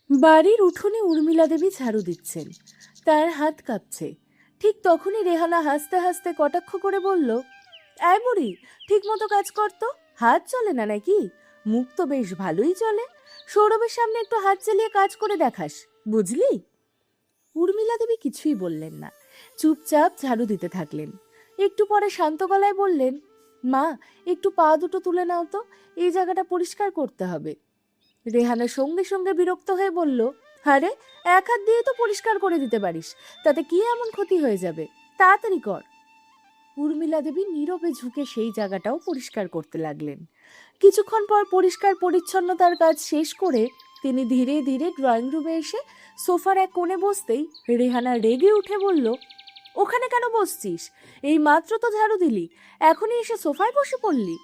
বাড়ির উঠোনে উর্মিলা দেবী ঝাড়ু দিচ্ছেন, তার হাত কাঁপছে। ঠিক তখনই রেহানা হাসতে হাসতে কটাক্ষ করে বলল, এই বুড়ি, ঠিক মতো কাজ করতো, হাত চলে না নাকি? মুখ তো বেশ ভালোই চলে। সৌরভের সামনে একটু হাত চালিয়ে কাজ করে দেখাস, বুঝলি? উর্মিলা দেবী কিছুই বললেন না, চুপচাপ ঝাড়ু দিতে থাকলেন। একটু পরে শান্ত গলায় বললেন, মা, একটু পা দুটো তুলে নাও তো, এই জায়গাটা পরিষ্কার করতে হবে। রেহানা সঙ্গে সঙ্গে বিরক্ত হয়ে বলল, আরে, এক হাত দিয়ে তো পরিষ্কার করে দিতে পারিস, তাতে কি এমন ক্ষতি হয়ে যাবে? তাড়াতাড়ি কর। উর্মিলা দেবী নীরবে ঝুঁকে সেই জায়গাটাও পরিষ্কার করতে লাগলেন। কিছুক্ষণ পর পরিষ্কার পরিচ্ছন্নতার কাজ শেষ করে তিনি ধীরে ধীরে ড্রয়িং রুমে এসে সোফার এক কোণে বসতেই রেহানা রেগে উঠে বলল, ওখানে কেন বসছিস? এই মাত্র তো ঝাড়ু দিলি, এখনই এসে সোফায় বসে পড়লি।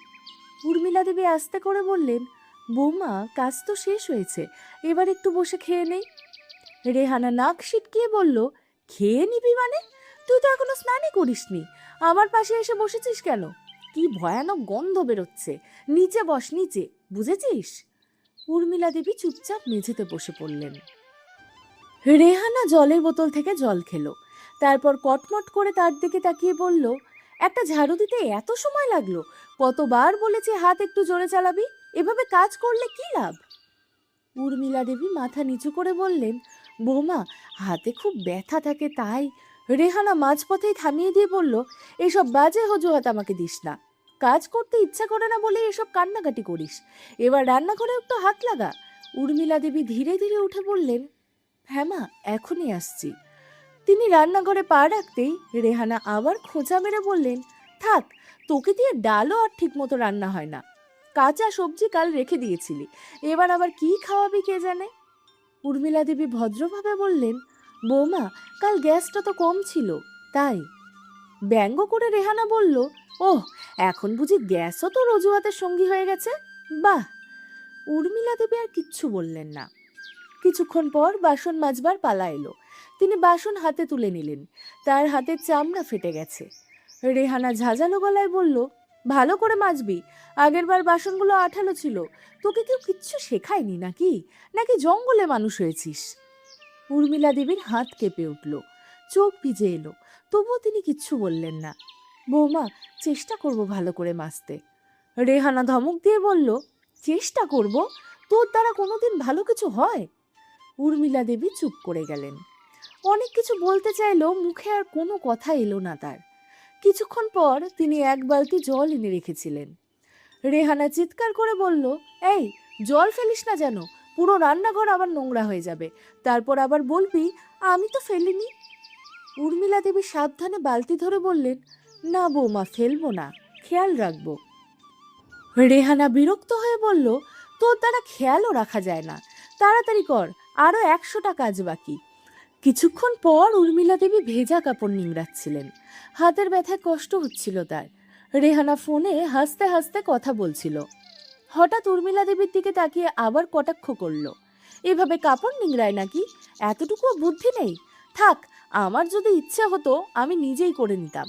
উর্মিলা দেবী আস্তে করে বললেন, বৌমা, কাজ তো শেষ হয়েছে, এবার একটু বসে খেয়ে নেই। রেহানা নাক সিটকিয়ে বলল, খেয়ে নিবি মানে? তুই তো এখনো স্নানই করিসনি, আমার পাশে এসে বসেছিস কেন? কি ভয়ানক গন্ধ বেরোচ্ছে, নিচে বস, নিচে, বুঝেছিস? উর্মিলা দেবী চুপচাপ মেঝেতে বসে পড়লেন। রেহানা জলের বোতল থেকে জল খেলো, তারপর কটমট করে তার দিকে তাকিয়ে বলল, একটা ঝাড়ু দিতে এত সময় লাগলো? কতবার বলেছি হাত একটু জোরে চালাবি, এভাবে কাজ করলে কি লাভ? উর্মিলা দেবী মাথা নিচু করে বললেন, বৌমা, হাতে খুব ব্যথা থাকে তাই। রেহানা মাঝপথেই থামিয়ে দিয়ে বলল, এসব বাজে অজুহাত আমাকে দিস না। কাজ করতে ইচ্ছা করে না বলে এসব কান্নাকাটি করিস। এবার রান্নাঘরে একটু হাত লাগা। উর্মিলা দেবী ধীরে ধীরে উঠে বললেন, হ্যাঁ মা, এখনই আসছি। তিনি রান্নাঘরে পা রাখতেই রেহানা আবার খোঁচা মেরে বললেন, থাক, তোকে দিয়ে ডালও আর ঠিক মতো রান্না হয় না। কাঁচা সবজি কাল রেখে দিয়েছিলি, এবার আবার কি খাওয়াবি কে জানে। উর্মিলা দেবী ভদ্রভাবে বললেন, বৌমা, কাল গ্যাসটা তো কম ছিল, তাই। ব্যঙ্গ করে রেহানা বলল, ওহ, এখন বুঝি গ্যাসও তো অজুহাতের সঙ্গী হয়ে গেছে? বাহ। উর্মিলা দেবী আর কিচ্ছু বললেন না। কিছুক্ষণ পর বাসন মাজবার পালা এলো। তিনি বাসন হাতে তুলে নিলেন, তার হাতের চামড়া ফেটে গেছে। রেহানা ঝাঁঝালো গলায় বলল, ভালো করে মাজবি, আগেরবার বাসনগুলো আঠালো ছিল। তোকে কেউ কিচ্ছু শেখায়নি নাকি? নাকি জঙ্গলে মানুষ হয়েছিস? উর্মিলা দেবীর হাত কেঁপে উঠল, চোখ ভিজে এলো, তবুও তিনি কিচ্ছু বললেন না। বৌমা, চেষ্টা করব ভালো করে মাজতে। রেহানা ধমক দিয়ে বলল, চেষ্টা করব? তোর দ্বারা কোনোদিন ভালো কিছু হয়? উর্মিলা দেবী চুপ করে গেলেন। অনেক কিছু বলতে চাইলেও মুখে আর কোনো কথা এলো না তার। কিছুক্ষণ পর তিনি এক বালতি জল এনে রেখেছিলেন। রেহানা চিৎকার করে বলল, এই, জল ফেলিস না যেন, পুরো রান্নাঘর আবার নোংরা হয়ে যাবে, তারপর আবার বলবি আমি তো ফেলিনি। উর্মিলা দেবী সাবধানে বালতি ধরে বললেন, না বৌমা, ফেলবো না, খেয়াল রাখবো। রেহানা বিরক্ত হয়ে বলল, তোর দ্বারা খেয়ালও রাখা যায় না, তাড়াতাড়ি কর, আরো 100টা কাজ বাকি। কিছুক্ষণ পর উর্মিলা দেবী ভেজা কাপড় নিংড়াচ্ছিলেন, হাতের ব্যথায় কষ্ট হচ্ছিল তার। রেহানা ফোনে হাসতে হাসতে কথা বলছিল। হঠাৎ উর্মিলা দেবীর দিকে তাকিয়ে আবার কটাক্ষ করল, এভাবে কাপড় নিংড়ায় নাকি? এতটুকু বুদ্ধি নেই? থাক, আমার যদি ইচ্ছে হতো আমি নিজেই করে নিতাম।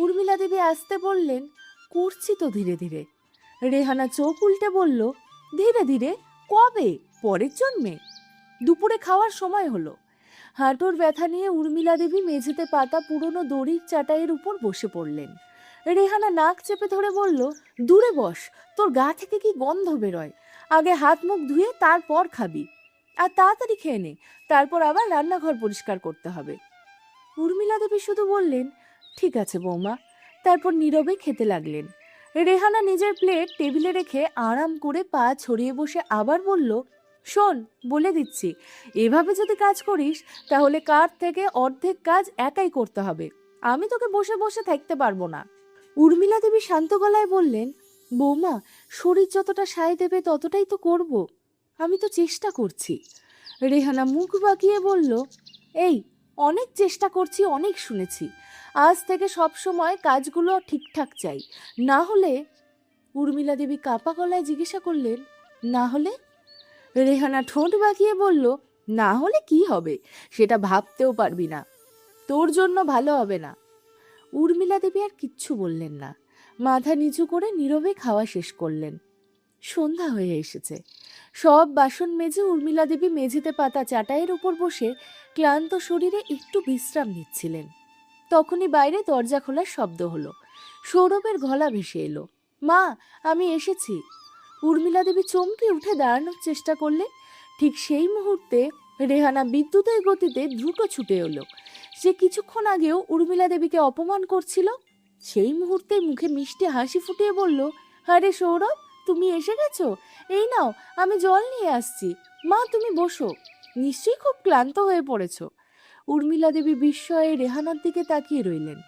উর্মিলা দেবী আসতে বললেন, করছি তো ধীরে ধীরে। রেহানা চোখ উল্টে বলল, ধীরে ধীরে? কবে? পরের জন্মে? দুপুরে খাওয়ার সময় হলো। হাঁটুর ব্যথা নিয়ে উর্মিলা দেবী মেঝেতে পাতা পুরনো দড়ির চাটাইয়ের উপর বসে পড়লেন। রেহানা নাক চেপে ধরে বলল, দূরে বস, তোর গা থেকে কি গন্ধ বেরোয়? আগে হাত মুখ ধুয়ে তারপর খাবি, আর তাড়াতাড়ি খেয়ে নে, তারপর আবার রান্নাঘর পরিষ্কার করতে হবে। উর্মিলা দেবী শুধু বললেন, ঠিক আছে বৌমা, তারপর নীরবে খেতে লাগলেন। রেহানা নিজের প্লেট টেবিলে রেখে আরাম করে পা ছড়িয়ে বসে আবার বলল, শোন, বলে দিচ্ছি, এভাবে যদি কাজ করিস তাহলে কার থেকে অর্ধেক কাজ একাই করতে হবে, আমি তোকে বসে বসে থাকতে পারবো না। উর্মিলা দেবী শান্ত গলায় বললেন, বৌমা, শরীর যতটা সায় দেবে ততটাই তো করব, আমি তো চেষ্টা করছি। রেহানা মুখ বাঁকিয়ে বলল, এই, অনেক চেষ্টা করছি, অনেক শুনেছি, আজ থেকে সব সময় কাজগুলো ঠিকঠাক চাই, না হলে। উর্মিলা দেবী কাঁপা গলায় জিজ্ঞাসা করলেন, না হলে? রেহানা ঠোঁট বাঁকিয়ে বলল, না হলে কি হবে, সেটা ভাবতেও পারবি না, তোর জন্য ভালো হবে না। উর্মিলা দেবী আর কিচ্ছু বললেন না, মাথা নিচু করে নীরবে খাওয়া শেষ করলেন। সন্ধ্যা হয়ে এসেছে। সব বাসন মেজে উর্মিলা দেবী মেঝেতে পাতা চাটাইয়ের উপর বসে ক্লান্ত শরীরে একটু বিশ্রাম নিচ্ছিলেন। তখনই বাইরে দরজা খোলার শব্দ হলো। সৌরভের গলা ভেসে এলো, মা, আমি এসেছি। উর্মিলা দেবী চমকে উঠে দাঁড়ানোর চেষ্টা করলেন। ঠিক সেই মুহূর্তে রেহানা বিদ্যুতের গতিতে দ্রুত ছুটে এলো। সে কিছুক্ষণ আগেও উর্মিলা দেবীকে অপমান করছিল। সেই মুহূর্তে মুখে মিষ্টি হাসি ফুটিয়ে বলল, আরে সৌরভ, তুমি এসে গেছো, এই নাও, আমি জল নিয়ে আসছি। মা, তুমি বসো, নিশ্চয়ই খুব ক্লান্ত হয়ে পড়েছো। উর্মিলা দেবী বিস্ময়ে রেহানার দিকে তাকিয়ে রইলেন,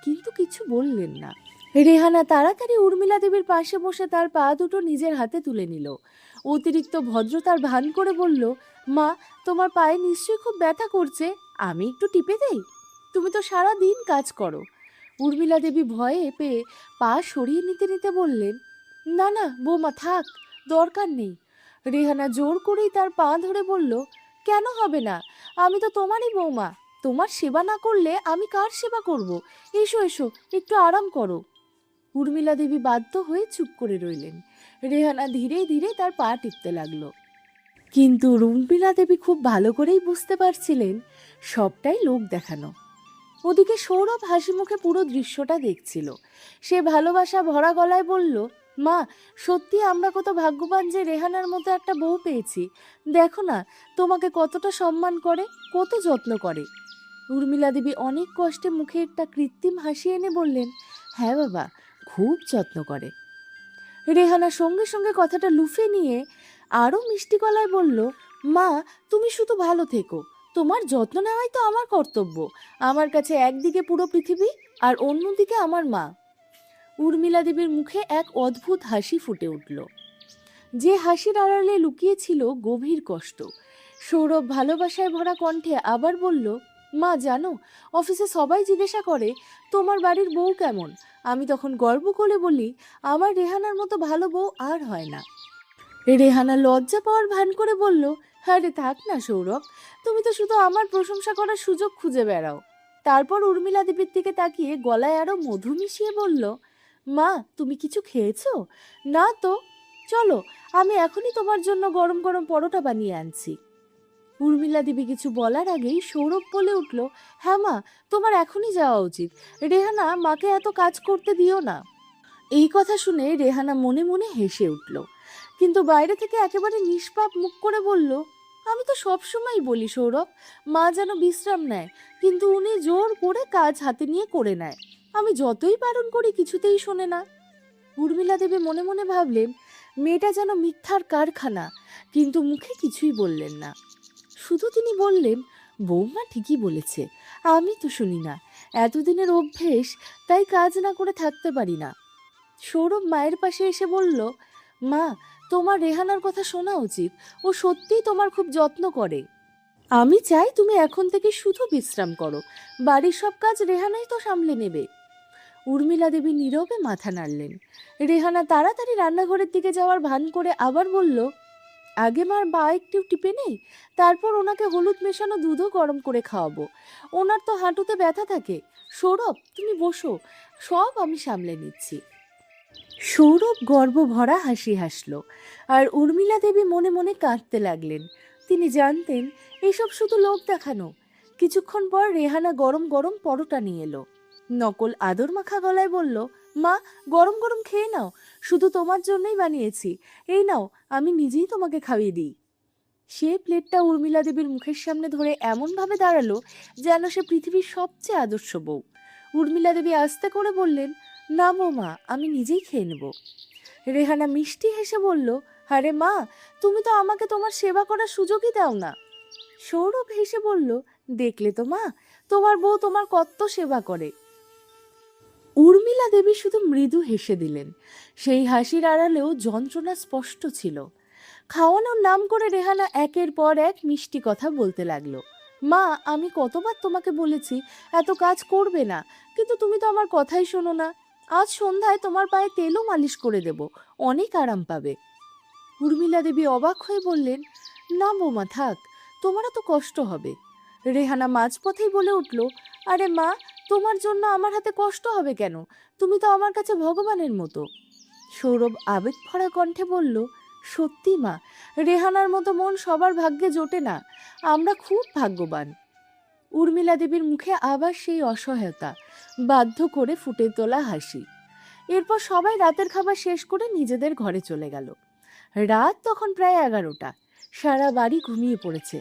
কিন্তু কিছু বললেন না। রেহানা তাড়াতাড়ি উর্মিলা দেবীর পাশে বসে তার পা দুটো নিজের হাতে তুলে নিল। অতিরিক্ত ভদ্রতার ভান করে বলল, মা, তোমার পায়ে নিশ্চয়ই খুব ব্যথা করছে, আমি একটু টিপে দেই? তুমি তো সারা দিন কাজ করো। উর্মিলা দেবী ভয়ে পেয়ে পা সরিয়ে নিতে নিতে বললেন, না না বৌমা, থাক, দরকার নেই। রেহানা জোর করেই তার পা ধরে বলল, কেন হবে না? আমি তো তোমারই বৌমা, তোমার সেবা না করলে আমি কার সেবা করব? এসো এসো, একটু আরাম করো। উর্মিলা দেবী বাধ্য হয়ে চুপ করে রইলেন। রেহানা ধীরে ধীরে তার পা টিপতে লাগলো। কিন্তু উর্মিলা দেবী খুব ভালো করেই বুঝতে পারছিলেন সবটাই লোক দেখানো। ওদিকে সৌরভ হাসি মুখে পুরো দৃশ্যটা দেখছিল। সে ভালোবাসা ভরা গলায় বলল, মা, সত্যি আমরা কত ভাগ্যবান যে রেহানার মতো একটা বউ পেয়েছি। দেখো না, তোমাকে কতটা সম্মান করে, কত যত্ন করে। উর্মিলা দেবী অনেক কষ্টে মুখে একটা কৃত্রিম হাসি এনে বললেন, হ্যাঁ বাবা, খুব যত্ন করে। রেহানা সঙ্গে সঙ্গে কথাটা লুফে নিয়ে আরও মিষ্টি গলায় বলল, মা, তুমি শুধু ভালো থেকো, তোমার যত্ন নেওয়াই তো আমার কর্তব্য। আমার কাছে একদিকে পুরো পৃথিবী আর অন্যদিকে আমার মা। উর্মিলা দেবীর মুখে এক অদ্ভুত হাসি ফুটে উঠল, যে হাসির আড়ালে লুকিয়েছিল গভীর কষ্ট। সৌরভ ভালোবাসায় ভরা কণ্ঠে আবার বলল, মা জানো, অফিসে সবাই জিজ্ঞাসা করে তোমার বাড়ির বউ কেমন। আমি তখন গর্ব করে বলি, আমার রেহানার মতো ভালো বউ আর হয় না। রেহানা লজ্জা পাওয়ার ভান করে বলল, আরে থাক না সৌরভ, তুমি তো শুধু আমার প্রশংসা করার সুযোগ খুঁজে বেড়াও। তারপর উর্মিলা দেবীর দিকে তাকিয়ে গলায় আরো মধু মিশিয়ে বলল, মা, তুমি কিছু খেয়েছো? না তো, চলো, আমি এখনই তোমার জন্য গরম গরম পরোটা বানিয়ে আনছি। উর্মিলা দেবী কিছু বলার আগেই সৌরভ বলে উঠল, হ্যাঁ মা, তোমার এখনই যাওয়া উচিত। রেহানা, মাকে এত কাজ করতে দিও না। এই কথা শুনে রেহানা মনে মনে হেসে উঠল, কিন্তু বাইরে থেকে একেবারে নিষ্পাপ মুখ করে বলল, আমি তো সবসময় বলি সৌরভ, মা যেন বিশ্রাম নেয়, কিন্তু উনি জোর করে কাজ হাতে নিয়ে করে নেয়। আমি যতই বারণ করি কিছুতেই শোনে না। উর্মিলা দেবী মনে মনে ভাবলেন, মেয়েটা যেন মিথ্যার কারখানা, কিন্তু মুখে কিছুই বললেন না। শুধু তিনি বললেন, বৌমা ঠিকই বলেছে, আমি তো শুনি না, এতদিনের অভ্যেস, তাই কাজ না করে থাকতে পারি না। সৌরভ মায়ের পাশে এসে বলল, মা, তোমার রেহানার কথা শোনা উচিত, ও সত্যিই তোমার খুব যত্ন করে। আমি চাই তুমি এখন থেকে শুধু বিশ্রাম করো, বাড়ির সব কাজ রেহানাই তো সামলে নেবে। উর্মিলা দেবী নীরবে মাথা নাড়লেন। রেহানা তাড়াতাড়ি রান্নাঘরের দিকে যাওয়ার ভান করে আবার বলল, আগে মার বা একটু টিপে নেই, তারপর ওনাকে হলুদ মেশানো দুধও গরম করে খাওয়াবো। ওনার তো হাঁটুতে ব্যথা থাকে। সৌরভ, তুমি বসো, সব আমি সামলে নিচ্ছি। সৌরভ গর্ব ভরা হাসি হাসল, আর উর্মিলা দেবী মনে মনে কাঁদতে লাগলেন। তিনি জানতেন এসব শুধু লোক দেখানো। কিছুক্ষণ পর রেহানা গরম গরম পরোটা নিয়ে এলো। নকল আদর মাখা গলায় বলল, মা, গরম গরম খেয়ে নাও, শুধু তোমার জন্যই বানিয়েছি, এই নাও, আমি নিজেই তোমাকে খাইয়ে দিই। সে প্লেটটা উর্মিলা দেবীর মুখের সামনে ধরে এমনভাবে দাঁড়ালো যেন সে পৃথিবীর সবচেয়ে আদর্শ বউ। উর্মিলা দেবী আস্তে করে বললেন, না বৌমা, আমি নিজেই খেয়ে নেব। রেহানা মিষ্টি হেসে বলল, আরে মা, তুমি তো আমাকে তোমার সেবা করার সুযোগই দাও না। সৌরভ হেসে বলল, দেখলে তো মা, তোমার বউ তোমার কত সেবা করে। উর্মিলা দেবী শুধু মৃদু হেসে দিলেন। সেই হাসির আড়ালেও যন্ত্রণা স্পষ্ট ছিল। খাওয়ানোর নাম করে রেহানা একের পর এক মিষ্টি কথা বলতে লাগলো। মা, আমি কতবার তোমাকে বলেছি এত কাজ করবে না, কিন্তু তুমি তো আমার কথাই শোনো না। আজ সন্ধ্যায় তোমার পায়ে তেলও মালিশ করে দেব, অনেক আরাম পাবে। উর্মিলা দেবী অবাক হয়ে বললেন, না বৌমা, থাক, তোমারও তো কষ্ট হবে। রেহানা মাঝপথেই বলে উঠল, আরে মা, তোমার জন্য আমার হাতে কষ্ট হবে কেন? তুমি তো আমার কাছে ভগবানের মতো। সৌরভ আবেগ ভরা কণ্ঠে বলল, সত্যি মা, রেহানার মতো মন সবার ভাগ্যে জোটে না। আমরা খুব ভাগ্যবান। উর্মিলা দেবীর মুখে আবার সেই অসহায়তা, বাধ্য করে ফুটে তোলা হাসি। এরপর সবাই রাতের খাবার শেষ করে নিজেদের ঘরে চলে গেল। রাত তখন প্রায় 11টা। সারা বাড়ি ঘুমিয়ে পড়েছে।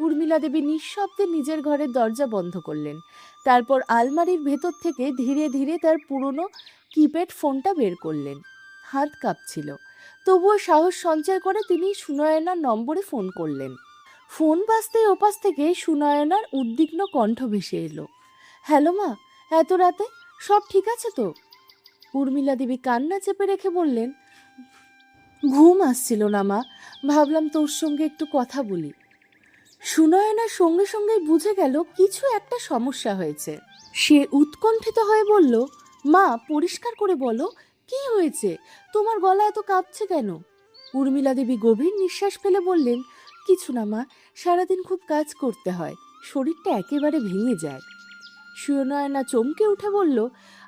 উর্মিলা দেবী নিঃশব্দে নিজের ঘরের দরজা বন্ধ করলেন। তারপর আলমারির ভেতর থেকে ধীরে ধীরে তার পুরনো কিপ্যাড ফোনটা বের করলেন। হাত কাঁপছিল, তবুও সাহস সঞ্চয় করে তিনি সুনয়নার নম্বরে ফোন করলেন। ফোন বাজতেই ওপাশ থেকে সুনয়নার উদ্বিগ্ন কণ্ঠ ভেসে এলো। হ্যালো মা, এত রাতে সব ঠিক আছে তো? উর্মিলা দেবী কান্না চেপে রেখে বললেন, ঘুম আসছিল না মা, ভাবলাম তোর সঙ্গে একটু কথা বলি। সুনয়নার সঙ্গে সঙ্গেই বুঝে গেল কিছু একটা সমস্যা হয়েছে। সে উৎকণ্ঠিত হয়ে বলল, মা পরিষ্কার করে বলো, কি হয়েছে? তোমার গলা এত কাঁপছে কেন? উর্মিলা দেবী গভীর নিঃশ্বাস ফেলে বললেন, কিছু না মা, সারাদিন খুব কাজ করতে হয়, শরীরটা একেবারে ভেঙে যায়। সুনয়না চমকে উঠে বলল,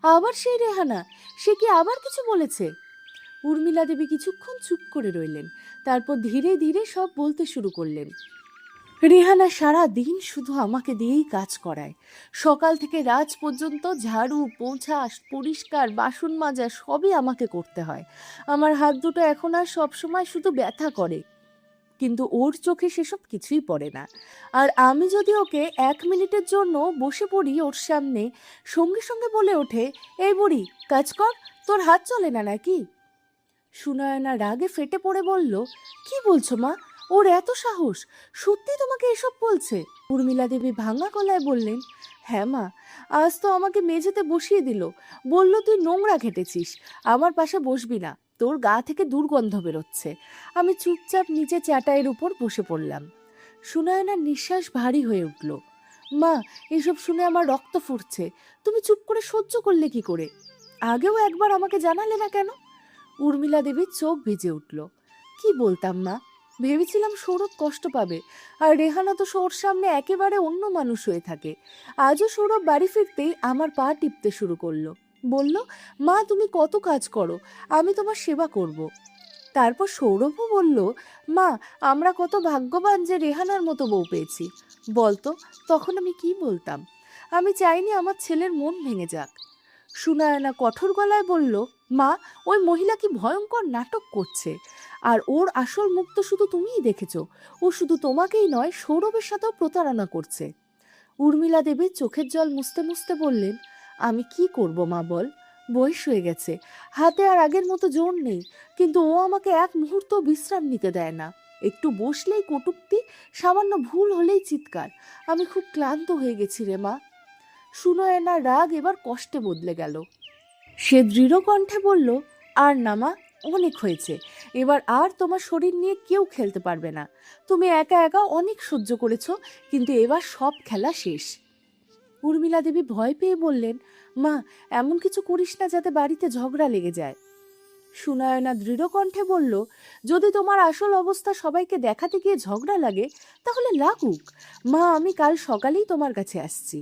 আবার সেই রেহানা, সে কি আবার কিছু বলেছে? উর্মিলা দেবী কিছুক্ষণ চুপ করে রইলেন, তারপর ধীরে ধীরে সব বলতে শুরু করলেন। রেহানা সারা দিন শুধু আমাকে দিয়েই কাজ করায়। সকাল থেকে রাত পর্যন্ত ঝাড়ু, পোছা, পরিষ্কার, বাসন মাজা সবই আমাকে করতে হয়। আমার হাত দুটো এখন আর সবসময় শুধু ব্যথা করে, কিন্তু ওর চোখে সেসব কিছুই পড়ে না। আর আমি যদি ওকে 1 মিনিটের জন্য বসে পড়ি ওর সামনে, সঙ্গে সঙ্গে বলে ওঠে, এই বুড়ি কাজ কর, তোর হাত চলে না নাকি? সুনয়না রাগে ফেটে পড়ে বলল, কি বলছো মা? ওর এত সাহস? সত্যি তোমাকে এসব বলছে? উর্মিলা দেবী ভাঙা গলায় বললেন, হ্যাঁ মা, আজ তো আমাকে মেঝেতে বসিয়ে দিল, বলল তুই নোংরা ঘেটেছিস, আমার পাশে বসবি না, তোর গা থেকে দুর্গন্ধ বেরোচ্ছে। আমি চুপচাপ নিচে চাটাইয়ের উপর বসে পড়লাম। সুনয়নার নিঃশ্বাস ভারী হয়ে উঠল। মা, এসব শুনে আমার রক্ত ফুটছে। তুমি চুপ করে সহ্য করলে কি করে? আগেও একবার আমাকে জানালে না কেন? উর্মিলা দেবীর চোখ ভিজে উঠল। কি বলতাম মা, ভেবেছিলাম সৌরভ কষ্ট পাবে, আর রেহানা তো ওর সামনে একেবারে অন্য মানুষ হয়ে থাকে। আজও সৌরভ বাড়ি ফিরতেই আমার পা টিপতে শুরু করলো, বলল, মা তুমি কত কাজ করো, আমি তোমার সেবা করব। তারপর সৌরভও বলল, মা আমরা কত ভাগ্যবান যে রেহানার মতো বউ পেয়েছি। বলতো তখন আমি কি বলতাম? আমি চাইনি আমার ছেলের মন ভেঙে যাক। সুনয়না কঠোর গলায় বলল, মা ওই মহিলা কি ভয়ঙ্কর নাটক করছে, আর ওর আসল মুখ তো শুধু তুমিই দেখেছো। ও শুধু তোমাকেই নয়, সৌরভের সাথেও প্রতারণা করছে। উর্মিলা দেবী চোখের জল মুছতে মুছতে বললেন, আমি কি করব মা বল, বয়স হয়ে গেছে, হাতে আর আগের মতো জোর নেই, কিন্তু ও আমাকে এক মুহূর্ত বিশ্রাম নিতে দেয় না। একটু বসলেই কটূক্তি, সামান্য ভুল হলেই চিৎকার। আমি খুব ক্লান্ত হয়ে গেছি রে মা। সুনয়নার রাগ এবার কষ্টে বদলে গেল। সে দৃঢ় কণ্ঠে বলল, আর না মা, অনেক হয়েছে, এবার আর তোমার শরীর নিয়ে কেউ খেলতে পারবে না। তুমি একা একা অনেক সহ্য করেছো, কিন্তু এবার সব খেলা শেষ। উর্মিলা দেবী ভয় পেয়ে বললেন, মা এমন কিছু করিস না যাতে বাড়িতে ঝগড়া লেগে যায়। সুনয়না দৃঢ় কণ্ঠে বলল, যদি তোমার আসল অবস্থা সবাইকে দেখাতে গিয়ে ঝগড়া লাগে, তাহলে লাগুক। মা আমি কাল সকালেই তোমার কাছে আসছি।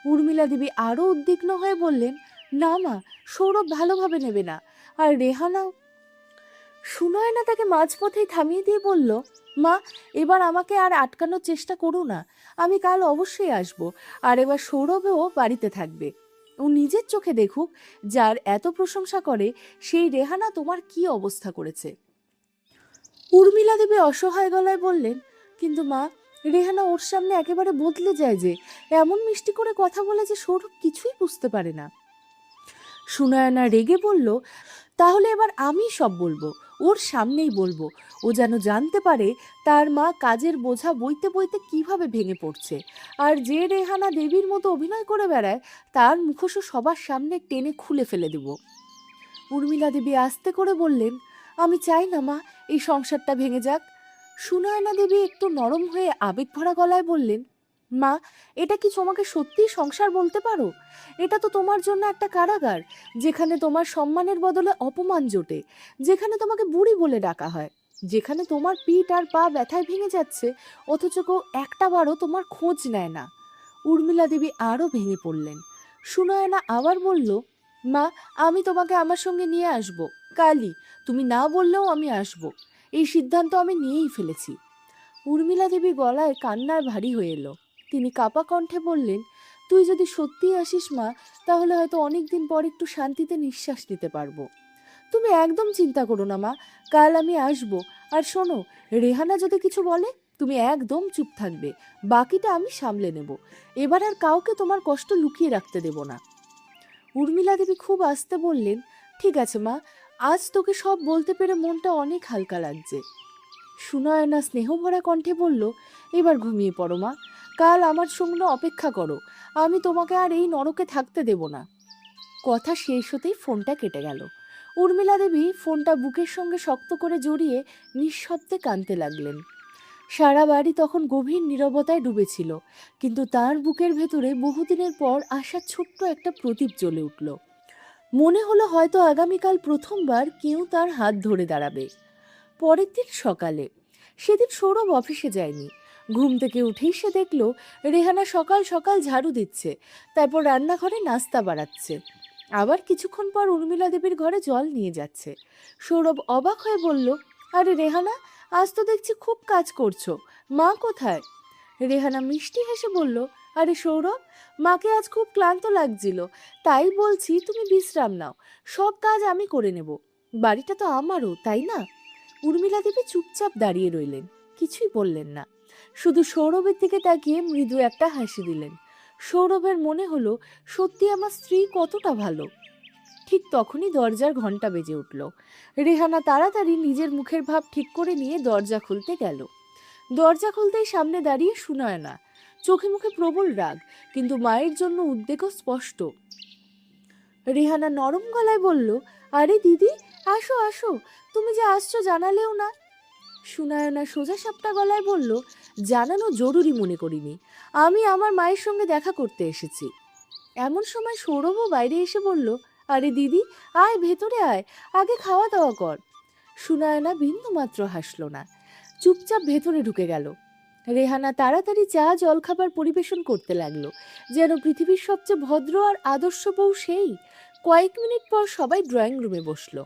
উর্মিলা দেবী আরো উদ্বিগ্ন হয়ে বললেন, না মা, সৌরভ ভালোভাবে নেবে না, আর রেহানাও। সুনয়না তাকে মাঝপথেই থামিয়ে দিয়ে বলল, মা এবার আমাকে আর আটকানোর চেষ্টা করো না, আমি কাল অবশ্যই আসব, আর এবার সৌরভও বাড়িতে থাকবে। ও নিজের চোখে দেখুক, যার এত প্রশংসা করে সেই রেহানা তোমার কি অবস্থা করেছে। উর্মিলা দেবী অসহায় গলায় বললেন, কিন্তু মা, রেহানা ওর সামনে একেবারে বদলে যায়, যে এমন মিষ্টি করে কথা বলে যে সৌরভ কিছুই বুঝতে পারে না। সুনয়না রেগে বলল, তাহলে এবার আমি সব বলবো, ওর সামনেই বলবো, ও যেন জানতে পারে তার মা কাজের বোঝা বইতে বইতে কিভাবে ভেঙে পড়ছে, আর যে রেহানা দেবীর মতো অভিনয় করে বেড়ায় তার মুখোশ সবার সামনে টেনে খুলে ফেলে দেব। উর্মিলা দেবী আস্তে করে বললেন, আমি চাই না মা এই সংসারটা ভেঙে যাক। সুনয়না দেবী একটু নরম হয়ে আবেগ ভরা গলায় বললেন, মা এটা কি তোমাকে সত্যিই সংসার বলতে পারো? এটা তো তোমার জন্য একটা কারাগার, যেখানে তোমার সম্মানের বদলে অপমান জোটে, যেখানে তোমাকে বুড়ি বলে ডাকা হয়, যেখানে তোমার পিঠ আর পা ব্যথায় ভেঙে যাচ্ছে, অথচ কেউ একটা বারও তোমার খোঁজ নেয় না। উর্মিলা দেবী আরও ভেঙে পড়লেন। সুনয়না আবার বলল, মা আমি তোমাকে আমার সঙ্গে নিয়ে আসব, কালই, তুমি না বললেও আমি আসব। এই সিদ্ধান্ত আমি নিয়েই ফেলেছি। উর্মিলা দেবী গলায় কান্নার ভারী হয়ে এলো। তিনি কাপা কণ্ঠে বললেন, তুই যদি সত্যিই আসিস মা, তাহলে হয়তো অনেকদিন পর একটু শান্তিতে নিঃশ্বাস নিতে পারবো। তুমি একদম চিন্তা করো না মা, কাল আমি আসবো। আর শোনো, রেহানা যদি কিছু বলে তুমি একদম চুপ থাকবে, বাকিটা আমি সামলে নেব। এবার আর কাউকে তোমার কষ্ট লুকিয়ে রাখতে দেব না। উর্মিলা দেবী খুব আস্তে বললেন, ঠিক আছে মা, আজ তোকে সব বলতে পেরে মনটা অনেক হালকা লাগছে। সুনয়না স্নেহভরা কণ্ঠে বলল, এবার ঘুমিয়ে পড়ো মা, কাল আমার সঙ্গে অপেক্ষা করো, আমি তোমাকে আর এই নরকে থাকতে দেব না। কথা শেষ হতেই ফোনটা কেটে গেল। উর্মিলা দেবী ফোনটা বুকের সঙ্গে শক্ত করে জড়িয়ে নিঃশব্দে কাঁদতে লাগলেন। সারা বাড়ি তখন গভীর নীরবতায় ডুবেছিল, কিন্তু তার বুকের ভেতরে বহুদিনের পর আসা ছোট্ট একটা প্রদীপ জ্বলে উঠল। মনে হলো হয়তো আগামীকাল প্রথমবার কেউ তার হাত ধরে দাঁড়াবে। পরের দিন সকালে, সেদিন সৌরভ অফিসে যায়নি। ঘুম থেকে উঠেই সে দেখল রেহানা সকাল সকাল ঝাড়ু দিচ্ছে, তারপর রান্নাঘরে নাস্তা বাড়াচ্ছে, আবার কিছুক্ষণ পর উর্মিলা দেবীর ঘরে জল নিয়ে যাচ্ছে। সৌরভ অবাক হয়ে বলল, আরে রেহানা, আজ তো দেখছি খুব কাজ করছো, মা কোথায়? রেহানা মিষ্টি হেসে বলল, আরে সৌরভ, মাকে আজ খুব ক্লান্ত লাগছিল, তাই বলছি তুমি বিশ্রাম নাও, সব কাজ আমি করে নেব, বাড়িটা তো আমারও, তাই না? উর্মিলা দেবী চুপচাপ দাঁড়িয়ে রইলেন, কিছুই বললেন না, শুধু সৌরভের দিকে তাকিয়ে মৃদু একটা হাসি দিলেন। সৌরভের মনে হলো, সত্যি আমার স্ত্রী কতটা ভালো। ঠিক তখনই দরজার ঘন্টা বেজে উঠল। রেহানা তাড়াতাড়ি নিজের মুখের ভাব ঠিক করে নিয়ে দরজা খুলতে গেল। দরজা খুলতেই সামনে দাঁড়িয়ে সুনয়না, চোখে মুখে প্রবল রাগ, কিন্তু মায়ের জন্য উদ্বেগও স্পষ্ট। রেহানা নরম গলায় বলল, আরে দিদি, আসো আসো, তুমি যে আসছো জানালেও না। সুনয়না সোজা সাপটা গলায় বলল, জানানো জরুরি মনে করিনি, আমি আমার মায়ের সঙ্গে দেখা করতে এসেছি। এমন সময় সৌরভও বাইরে এসে বলল, আরে দিদি, আয় ভেতরে আয়, আগে খাওয়া দাওয়া কর। সুনয়না বিন্দু মাত্র হাসল না, চুপচাপ ভেতরে ঢুকে গেল। রেহানা তাড়াতাড়ি চা জলখাবার পরিবেশন করতে লাগলো, যেন পৃথিবীর সবচেয়ে ভদ্র আর আদর্শ বউ সেই। কয়েক মিনিট পর সবাই ড্রয়িং রুমে বসলো।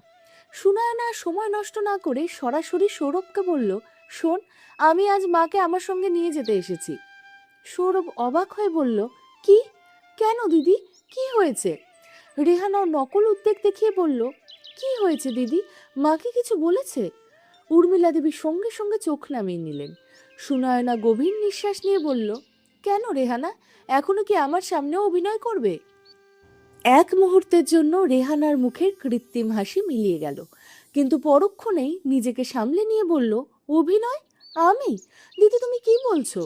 সুনয়না সময় নষ্ট না করে সরাসরি সৌরভকে বলল, শোন, আমি আজ মাকে আমার সঙ্গে নিয়ে যেতে এসেছি। সৌরভ অবাক হয়ে বলল, কি? কেন দিদি, কি হয়েছে? রেহানা নকল উদ্বেগ দেখিয়ে বলল, কি হয়েছে দিদি, মাকে কিছু বলেছে? উর্মিলা দেবী সঙ্গে সঙ্গে চোখ নামিয়ে নিলেন। সুনয়না গভীর নিঃশ্বাস নিয়ে বলল, কেন রেহানা, এখনো কি আমার সামনেও অভিনয় করবে? এক মুহূর্তের জন্য রেহানার মুখের কৃত্রিম হাসি মিলিয়ে গেল, কিন্তু পরক্ষণেই নিজেকে সামলে নিয়ে বলল, অভিনয়? আমি? দিদি, তুমি কি বলছো?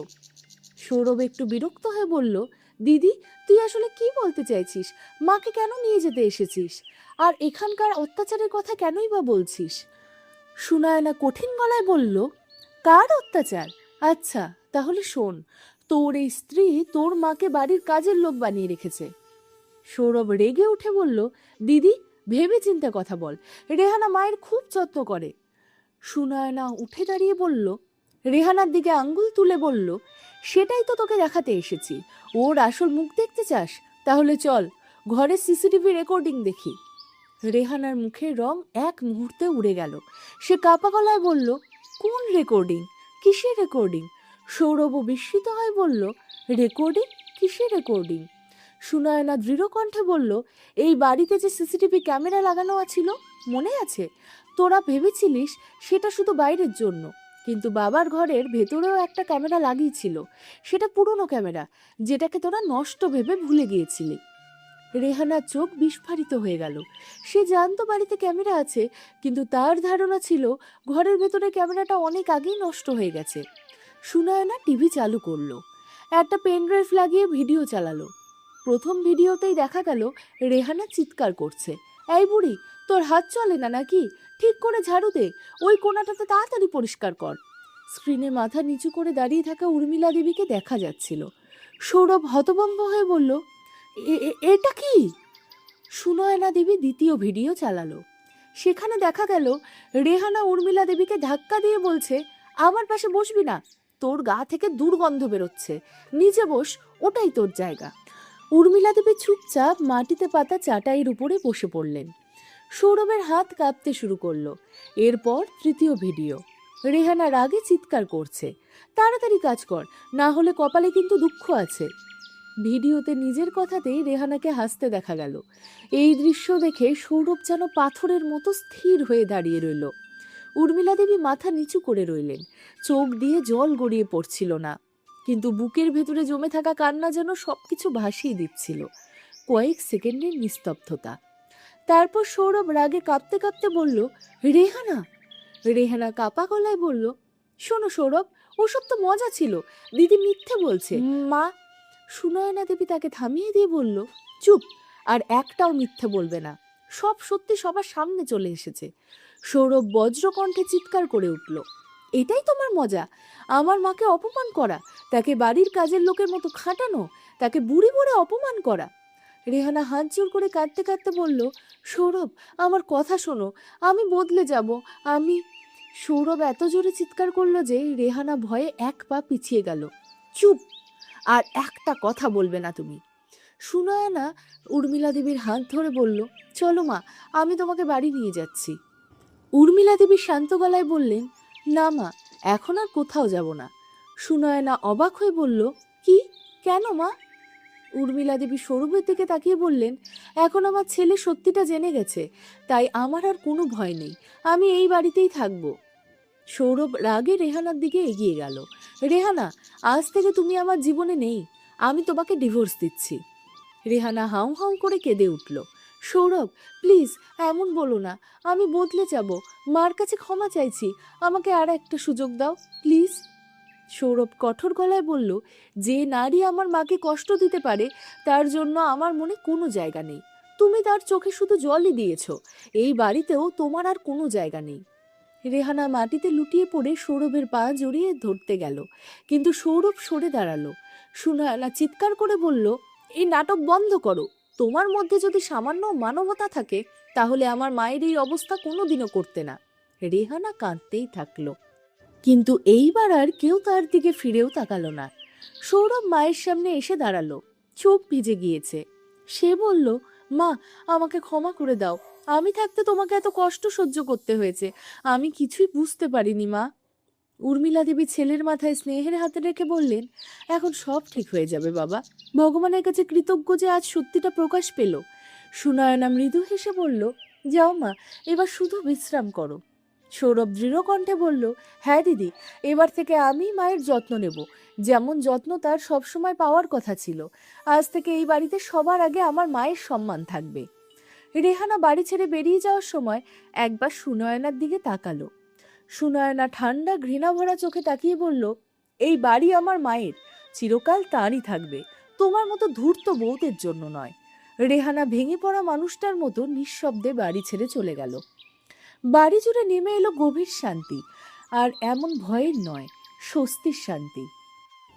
সৌরভ একটু বিরক্ত হয়ে বলল, দিদি, তুই আসলে কি বলতে চাইছিস? মাকে কেন নিয়ে যেতে এসেছিস? আর এখানকার অত্যাচারের কথা কেনই বা বলছিস? সুনয়না কঠিন গলায় বলল, কার অত্যাচার? আচ্ছা, তাহলে শোন, তোর এই স্ত্রী তোর মাকে বাড়ির কাজের লোক বানিয়ে রেখেছে। সৌরভ রেগে উঠে বলল, দিদি, ভেবে চিন্তে কথা বল, রেহানা মায়ের খুব যত্ন করে। সুনয়না উঠে দাঁড়িয়ে বলল, রেহানার দিকে আঙ্গুল তুলে বলল, সেটাই তো তোকে দেখাতে এসেছি, ওর আসল মুখ দেখতে চাস? তাহলে চল, ঘরে সিসিটিভি রেকর্ডিং দেখি। রেহানার মুখের রং এক মুহূর্তে উড়ে গেল। সে কাপা গলায় বলল, কোন রেকর্ডিং? কিসের রেকর্ডিং? সৌরভ বিস্মিত হয়ে বলল, রেকর্ডিং? কিসের রেকর্ডিং? সুনয়না দৃঢ় কণ্ঠে বলল, এই বাড়িতে যে সিসিটিভি ক্যামেরা লাগানো ছিল, মনে আছে? তোরা ভেবেছিলিস সেটা শুধু বাইরের জন্য, কিন্তু বাবার ঘরের ভেতরেও একটা ক্যামেরা লাগিয়েছিল। সেটা পুরনো ক্যামেরা, যেটাকে তোরা নষ্ট ভেবে ভুলে গিয়েছিলি। রেহানার চোখ বিস্ফারিত হয়ে গেল। সে জানতো বাড়িতে ক্যামেরা আছে, কিন্তু তার ধারণা ছিল ঘরের ভেতরে ক্যামেরাটা অনেক আগেই নষ্ট হয়ে গেছে। সুনয়না টিভি চালু করলো, একটা পেন ড্রাইভ লাগিয়ে ভিডিও চালালো। প্রথম ভিডিওতেই দেখা গেল রেহানা চিৎকার করছে, এই বুড়ি, তোর হাত চলে না নাকি? ঠিক করে ঝাড়ু দে, ওই কোণাটাতে তাড়াতাড়ি পরিষ্কার কর। স্ক্রিনে মাথা নিচু করে দাঁড়িয়ে থাকা উর্মিলা দেবীকে দেখা যাচ্ছিল। সৌরভ হতভম্ব হয়ে বলল, এটা কি? সুনয়না দেবী দ্বিতীয় ভিডিও চালালো। সেখানে দেখা গেল রেহানা উর্মিলা দেবীকে ধাক্কা দিয়ে বলছে, আমার পাশে বসবি না, তোর গা থেকে দুর্গন্ধ বেরোচ্ছে, নিচে বস, ওটাই তোর জায়গা। উর্মিলা দেবী চুপচাপ মাটিতে পাতা চাটাইয়ের উপরে বসে পড়লেন। সৌরভের হাত কাঁপতে শুরু করলো। এরপর তৃতীয় ভিডিও। রেহানা রাগে চিৎকার করছে, তাড়াতাড়ি কাজ কর, না হলে কপালে কিন্তু দুঃখ আছে। ভিডিওতে নিজের কথাতেই রেহানাকে হাসতে দেখা গেল। এই দৃশ্য দেখে সৌরভ যেন পাথরের মতো স্থির হয়ে দাঁড়িয়ে রইল। উর্মিলা দেবী মাথা নিচু করে রইলেন, চোখ দিয়ে জল গড়িয়ে পড়ছিল না, কিন্তু বুকের ভেতরে জমে থাকা কান্না যেন সবকিছু ভাসিয়ে দিচ্ছিল। কয়েক সেকেন্ডের নিস্তব্ধতা। তারপর সৌরভ রাগে কাঁপতে কাঁপতে বলল, রেহানা। রেহানা কাপা গলায় বলল, শোনো সৌরভ, ওসব তো মজা ছিল, দিদি মিথ্যে বলছে। মা। সুনয়না দেবী তাকে থামিয়ে দিয়ে বলল, চুপ, আর একটাও মিথ্যে বলবে না, সব সত্যি সবার সামনে চলে এসেছে। সৌরভ বজ্রকণ্ঠে চিৎকার করে উঠল, এটাই তোমার মজা? আমার মাকে অপমান করা, তাকে বাড়ির কাজের লোকের মতো খাটানো, তাকে বুড়ি বলে অপমান করা। রেহানা হাত জোর করে কাঁদতে কাঁদতে বলল, সৌরভ আমার কথা শোনো, আমি বদলে যাব, আমি। সৌরভ এত জোরে চিৎকার করলো যে রেহানা ভয়ে এক পা পিছিয়ে গেল। চুপ, আর একটা কথা বলবে না তুমি। সুনয়না উর্মিলা দেবীর হাত ধরে বলল, চলো মা, আমি তোমাকে বাড়ি নিয়ে যাচ্ছি। উর্মিলা দেবী শান্ত গলায় বললেন, না মা, এখন আর কোথাও যাব না। সুনয়না অবাক হয়ে বলল, কি, কেন মা? উর্মিলা দেবী সৌরভের দিকে তাকিয়ে বললেন, এখন আমার ছেলে সত্যিটা জেনে গেছে, তাই আমার আর কোনো ভয় নেই, আমি এই বাড়িতেই থাকব। সৌরভ রাগে রেহানার দিকে এগিয়ে গেল। রেহানা, আজ থেকে তুমি আমার জীবনে নেই, আমি তোমাকে ডিভোর্স দিচ্ছি। রেহানা হাউ হাউ করে কেঁদে উঠল। সৌরভ প্লিজ এমন বলো না, আমি বদলে যাব, মার কাছে ক্ষমা চাইছি, আমাকে আর একটা সুযোগ দাও প্লিজ। সৌরভ কঠোর গলায় বলল, যে নারী আমার মাকে কষ্ট দিতে পারে তার জন্য আমার মনে কোনো জায়গা নেই। তুমি তার চোখে শুধু জলই দিয়েছ, এই বাড়িতেও তোমার আর কোনো জায়গা নেই। রেহানা মাটিতে লুটিয়ে পড়ে সৌরভের পা জড়িয়ে ধরতে গেল, কিন্তু সৌরভ সরে দাঁড়ালো। সুনয়না চিৎকার করে বলল, এই নাটক বন্ধ করো, তোমার মধ্যে যদি সামান্য মানবতা থাকে তাহলে আমার মায়ের এই অবস্থা কোনোদিনও করতে না। রেহানা কাঁদতেই থাকলো, কিন্তু এইবার আর কেউ তার দিকে ফিরেও তাকালো না। সৌরভ মায়ের সামনে এসে দাঁড়ালো, চোখ ভিজে গিয়েছে। সে বলল, মা, আমাকে ক্ষমা করে দাও, আমি থাকতে তোমাকে এত কষ্ট সহ্য করতে হয়েছে, আমি কিছুই বুঝতে পারিনি মা। উর্মিলা দেবী ছেলের মাথায় স্নেহের হাতে রেখে বললেন, এখন সব ঠিক হয়ে যাবে বাবা, ভগবানের কাছে কৃতজ্ঞ যে আজ সত্যিটা প্রকাশ পেল। সুনয়না মৃদু হেসে বলল, যাও মা, এবার শুধু বিশ্রাম করো। সৌরভ দৃঢ় কণ্ঠে বলল, হ্যাঁ দিদি, এবার থেকে আমি মায়ের যত্ন নেব, যেমন যত্ন তার সবসময় পাওয়ার কথা ছিল। আজ থেকে এই বাড়িতে সবার আগে আমার মায়ের সম্মান থাকবে। রেহানা বাড়ি ছেড়ে বেরিয়ে যাওয়ার সময় একবার সুনয়নার দিকে তাকালো। সুনয়না ঠান্ডা ঘৃণা ভরা চোখে তাকিয়ে বলল, এই বাড়ি আমার মায়ের, চিরকাল তারই থাকবে, তোমার মতো ধূর্ত বউদের জন্য নয়। রেহানা ভেঙে পড়া মানুষটার মতো নিঃশব্দে বাড়ি ছেড়ে চলে গেল। বাড়ি জুড়ে নেমে এলো গভীর শান্তি, আর এমন ভয়ের নয়, স্বস্তির শান্তি।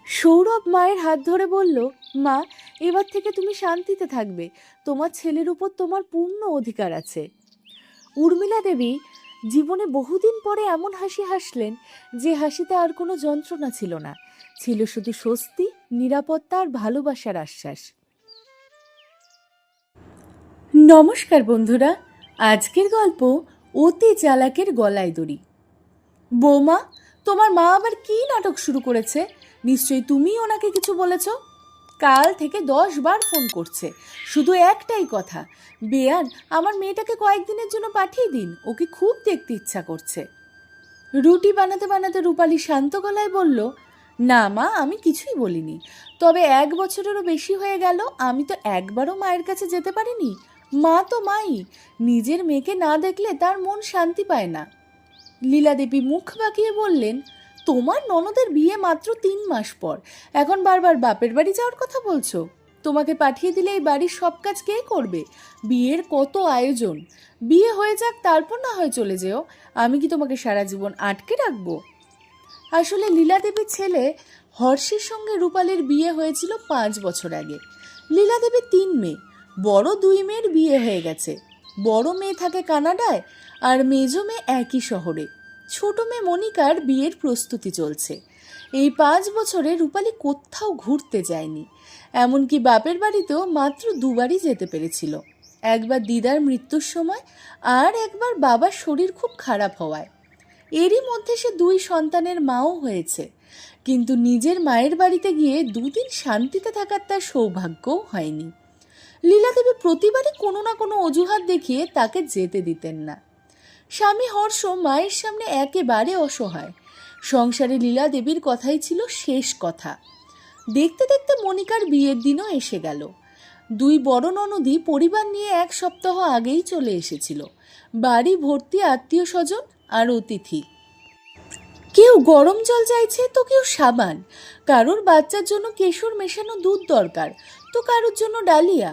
সৌরভ মায়ের হাত ধরে বলল, মা, এবার থেকে তুমি শান্তিতে থাকবে, তোমার ছেলের উপর তোমার পূর্ণ অধিকার আছে। উর্মিলা দেবী জীবনে বহুদিন পরে এমন হাসি হাসলেন যে হাসিতে আর কোনো যন্ত্রণা ছিল না, ছিল শুধু স্বস্তি, নিরাপত্তা আর ভালোবাসার আশ্বাস। নমস্কার বন্ধুরা, আজকের গল্প অতি চালাকের গলায় দড়ি। বৌমা, তোমার মা আবার কি নাটক শুরু করেছে? নিশ্চয়ই তুমি ওনাকে কিছু বলেছ। কাল থেকে 10 বার ফোন করছে, শুধু একটাই কথা, বেয়ান আমার মেয়েটাকে কয়েকদিনের জন্য পাঠিয়ে দিন, ওকে খুব দেখতে ইচ্ছা করছে। রুটি বানাতে বানাতে রূপালী শান্ত গলায় বলল, না মা, আমি কিছুই বলিনি, তবে 1 বছরেরও বেশি হয়ে গেল আমি তো একবারও মায়ের কাছে যেতে পারিনি। মা তো মাই, নিজের মেয়েকে না দেখলে তার মন শান্তি পায় না। লীলা দেবী মুখ বাঁকিয়ে বললেন, তোমার ননদের বিয়ে মাত্র 3 মাস পর এখন বারবার বাপের বাড়ি যাওয়ার কথা বলছো? তোমাকে পাঠিয়ে দিলে এই বাড়ির সব কাজ কে করবে? বিয়ের কত আয়োজন, বিয়ে হয়ে যাক তারপর না হয় চলে যেও, আমি কি তোমাকে সারা জীবন আটকে রাখবো? আসলে লীলা দেবীর ছেলে হর্ষের সঙ্গে রূপালীর বিয়ে হয়েছিল 5 বছর আগে। লীলা দেবীর 3 মেয়ে, বড় 2 মেয়ের বিয়ে হয়ে গেছে। বড় মেয়ে থাকে কানাডায়, আর মেজো মেয়ে একই শহরে। ছোট মেয়ে মনিকার বিয়ের প্রস্তুতি চলছে। এই 5 বছরে রূপালী কোথাও ঘুরতে যায়নি, এমনকি বাপের বাড়িতেও মাত্র 2 বারই যেতে পেরেছিল। একবার দিদার মৃত্যুর সময়, আর একবার বাবার শরীর খুব খারাপ হওয়ায়। এরই মধ্যে সে 2 সন্তানের মাও হয়েছে, কিন্তু নিজের মায়ের বাড়িতে গিয়ে 2 দিন শান্তিতে থাকার তার সৌভাগ্যও হয়নি। লীলাদেবী প্রতিবারই কোনো না কোনো অজুহাত দেখিয়ে তাকে যেতে দিতেন না। স্বামী হর্ষ মায়ের সামনে একেবারে অসহায়। সংসারে লীলাদেবীর কথাই ছিল শেষ কথা। দেখতে দেখতে মনিকার বিয়ের দিনও এসে গেল। 2 বড় ননদী পরিবার নিয়ে 1 সপ্তাহ আগেই চলে এসেছিল। বাড়ি ভর্তি আত্মীয় স্বজন আর অতিথি। কেউ গরম জল চাইছে তো কেউ সাবান, কারোর বাচ্চার জন্য কেশর মেশানো দুধ দরকার তো কারোর জন্য ডালিয়া।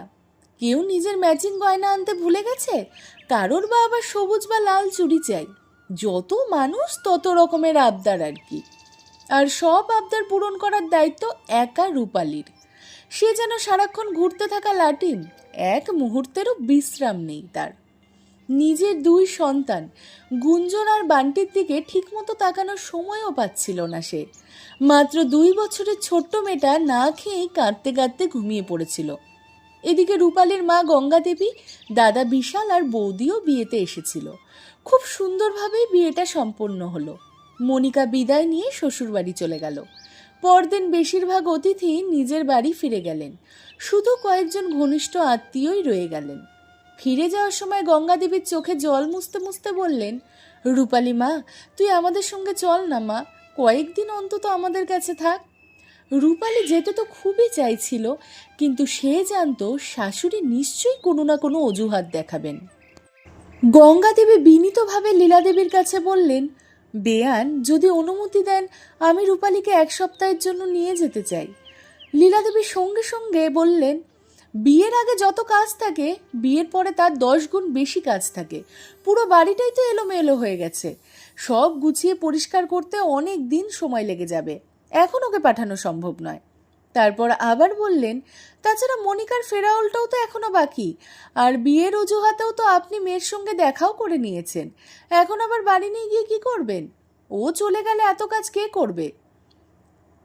কেউ নিজের ম্যাচিং গয়না আনতে ভুলে গেছে, কারোর বা আবার সবুজ বা লাল চুড়ি চাই। যত মানুষ তত রকমের আবদার আর কি। আর সব আবদার পূরণ করার দায়িত্ব একা রূপালীর। সে যেন সারাক্ষণ ঘুরতে থাকা লাটিম, এক মুহূর্তেরও বিশ্রাম নেই তার। নিজের 2 সন্তান গুঞ্জন আর বান্টির দিকে ঠিকমতো তাকানোর সময়ও পাচ্ছিল না সে। মাত্র 2 বছরের ছোট্ট মেয়েটা না খেয়েই কাঁদতে কাঁদতে ঘুমিয়ে পড়েছিল। এদিকে রূপালীর মা গঙ্গা দেবী, দাদা বিশাল আর বৌদিও বিয়েতে এসেছিল। খুব সুন্দরভাবেই বিয়েটা সম্পন্ন হলো। মনিকা বিদায় নিয়ে শ্বশুরবাড়ি চলে গেল। পরদিন বেশিরভাগ অতিথি নিজের বাড়ি ফিরে গেলেন, শুধু কয়েকজন ঘনিষ্ঠ আত্মীয়ই রয়ে গেলেন। ফিরে যাওয়ার সময় গঙ্গা দেবীর চোখে জল মুছতে মুছতে বললেন, রূপালী মা, তুই আমাদের সঙ্গে চল না মা, কয়েকদিন অন্তত আমাদের কাছে থাক। রূপালী যেতে তো খুবই চাইছিল, কিন্তু সে জানতো শাশুড়ি নিশ্চয়ই কোনো না কোনো অজুহাত দেখাবেন। গঙ্গা দেবী বিনীতভাবে লীলাদেবীর কাছে বললেন, বেয়ান যদি অনুমতি দেন আমি রূপালীকে 1 সপ্তাহের জন্য নিয়ে যেতে চাই। লীলাদেবী সঙ্গে সঙ্গে বললেন, বিয়ের আগে যত কাজ থাকে বিয়ের পরে তার 10 গুণ বেশি কাজ থাকে। পুরো বাড়িটাই তো এলোমেলো হয়ে গেছে, সব গুছিয়ে পরিষ্কার করতে অনেক দিন সময় লেগে যাবে, এখন ওকে পাঠানো সম্ভব নয়। তারপর আবার বললেন, তাছাড়া মনিকার ফেরাউলটাও তো এখনো বাকি, আর বিয়ের অজুহাতেও তো আপনি মেয়ের সঙ্গে দেখাও করে নিয়েছেন, এখন আবার বাড়ি নিয়ে গিয়ে কি করবেন? ও চলে গেলে এত কাজ কে করবে?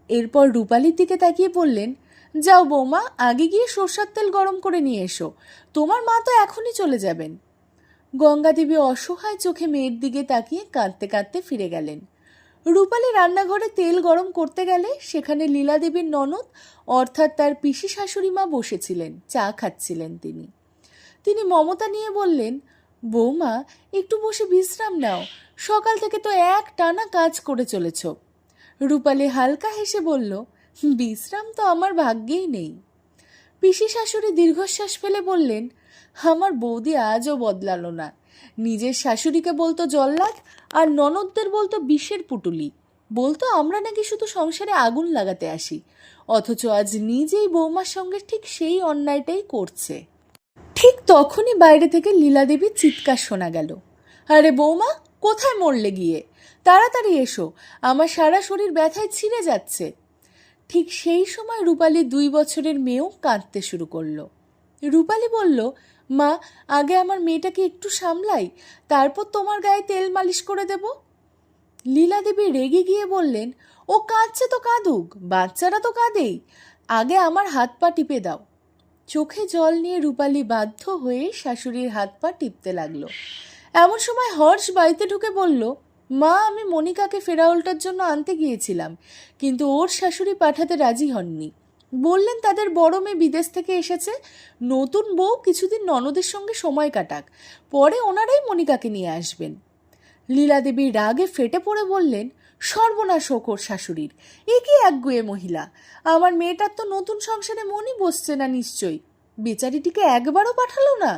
এরপর রূপালীর দিকে তাকিয়ে বললেন, যাও বৌমা, আগে গিয়ে সরষের তেল গরম করে নিয়ে এসো, তোমার মা তো এখনই চলে যাবেন। গঙ্গা দেবী অসহায় চোখে মেয়ের দিকে তাকিয়ে কাঁদতে কাঁদতে ফিরে গেলেন। রূপালী রান্নাঘরে তেল গরম করতে গেলে সেখানে লীলা দেবীর ননদ অর্থাৎ তার পিসি শাশুড়ি মা বসেছিলেন, চা খাচ্ছিলেন। তিনি মমতা নিয়ে বললেন, বৌমা একটু বসে বিশ্রাম নাও, সকাল থেকে তো এক টানা কাজ করে চলেছ। রূপালী হালকা হেসে বলল, বিশ্রাম তো আমার ভাগ্যেই নেই। পিসি শাশুড়ি দীর্ঘশ্বাস ফেলে বললেন, আমার বৌদি আজও বদলালো না। নিজের শাশুড়িকে বলতো জল্লাদ, আর ননদদের বলতো বিষের পুটুলি। বলতো আমরা নাকি শুধু সংসারে আগুন লাগাতে আসি, অথচ আজ নিজেই বৌমার সঙ্গে ঠিক সেই অন্যায়টাই করছে। ঠিক তখনই বাইরে থেকে লীলাদেবীর চিৎকার শোনা গেল, আরে বৌমা, কোথায় মরলে গিয়ে? তাড়াতাড়ি এসো, আমার সারা শরীর ব্যথায় ছিঁড়ে যাচ্ছে। ঠিক সেই সময় রূপালীর 2 বছরের মেয়েও কাঁদতে শুরু করলো। রূপালী বলল, মা, আগে আমার মেয়েটাকে একটু সামলাই, তারপর তোমার গায়ে তেল মালিশ করে দেব। লীলাদেবী রেগে গিয়ে বললেন, ও কাঁদছে তো কাঁদুক, বাচ্চারা তো কাঁদেই, আগে আমার হাত পা টিপে দাও। চোখে জল নিয়ে রূপালী বাধ্য হয়ে শাশুড়ির হাত পা টিপতে লাগলো। এমন সময় হর্ষ বাড়িতে ঢুকে বলল, মা, আমি মনিকাকে ফেরাউলটার জন্য আনতে গিয়েছিলাম, কিন্তু ওর শাশুড়ি পাঠাতে রাজি হননি। বললেন তাদের বড় মেয়ে বিদেশ থেকে এসেছে, নতুন বউ কিছুদিন ননদের সঙ্গে সময় কাটাক, পরে ওনারাই মনিকাকে নিয়ে আসবেন। লীলাদেবী রাগে ফেটে পড়ে বললেন, সর্বনাশ হোক ওর শাশুড়ির, এ কি একগুঁয়ে মহিলা! আমার মেয়েটার তো নতুন সংসারে মনই বসছে না নিশ্চয়ই, বেচারিটিকে একবারও পাঠালো না।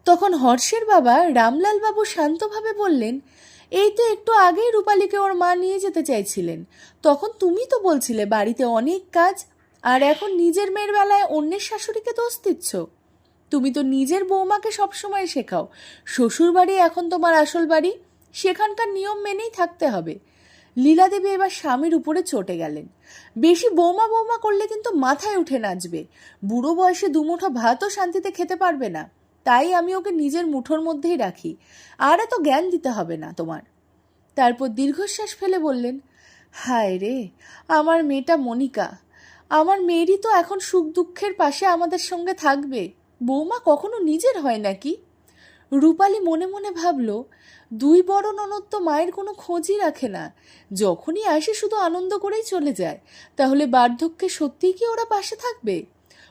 তখন হর্ষের বাবা রামলাল বাবু শান্তভাবে বললেন, এই তো একটু আগেই রূপালীকে ওর মা নিয়ে যেতে চাইছিলেন, তখন তুমি তো বলছিলে বাড়িতে অনেক কাজ, আর এখন নিজের মেয়ের বেলায় অন্যের শাশুড়িকে দোষ দিচ্ছ। তুমি তো নিজের বৌমাকে সবসময় শেখাও শ্বশুর বাড়ি এখন তোমার আসল বাড়ি, সেখানকার নিয়ম মেনেই থাকতে হবে। লীলাদেবী এবার স্বামীর উপরে চটে গেলেন, বেশি বৌমা বৌমা করলে কিন্তু মাথায় উঠে নাচবে, বুড়ো বয়সে 2 মুঠো ভাতও শান্তিতে খেতে পারবে না, তাই আমি ওকে নিজের মুঠোর মধ্যেই রাখি, আর এত জ্ঞান দিতে হবে না তোমার। তারপর দীর্ঘশ্বাস ফেলে বললেন, হায় রে, আমার মেয়েটা মনিকা, আমার মেয়েরই তো এখন সুখ দুঃখের পাশে আমাদের সঙ্গে থাকবে, বৌমা কখনো নিজের হয় নাকি? রূপালী মনে মনে ভাবল, দুই বড় ননদ তো মায়ের কোনো খোঁজই রাখে না, যখনই আসে শুধু আনন্দ করেই চলে যায়। তাহলে বার্ধক্যে সত্যিই কি ওরা পাশে থাকবে?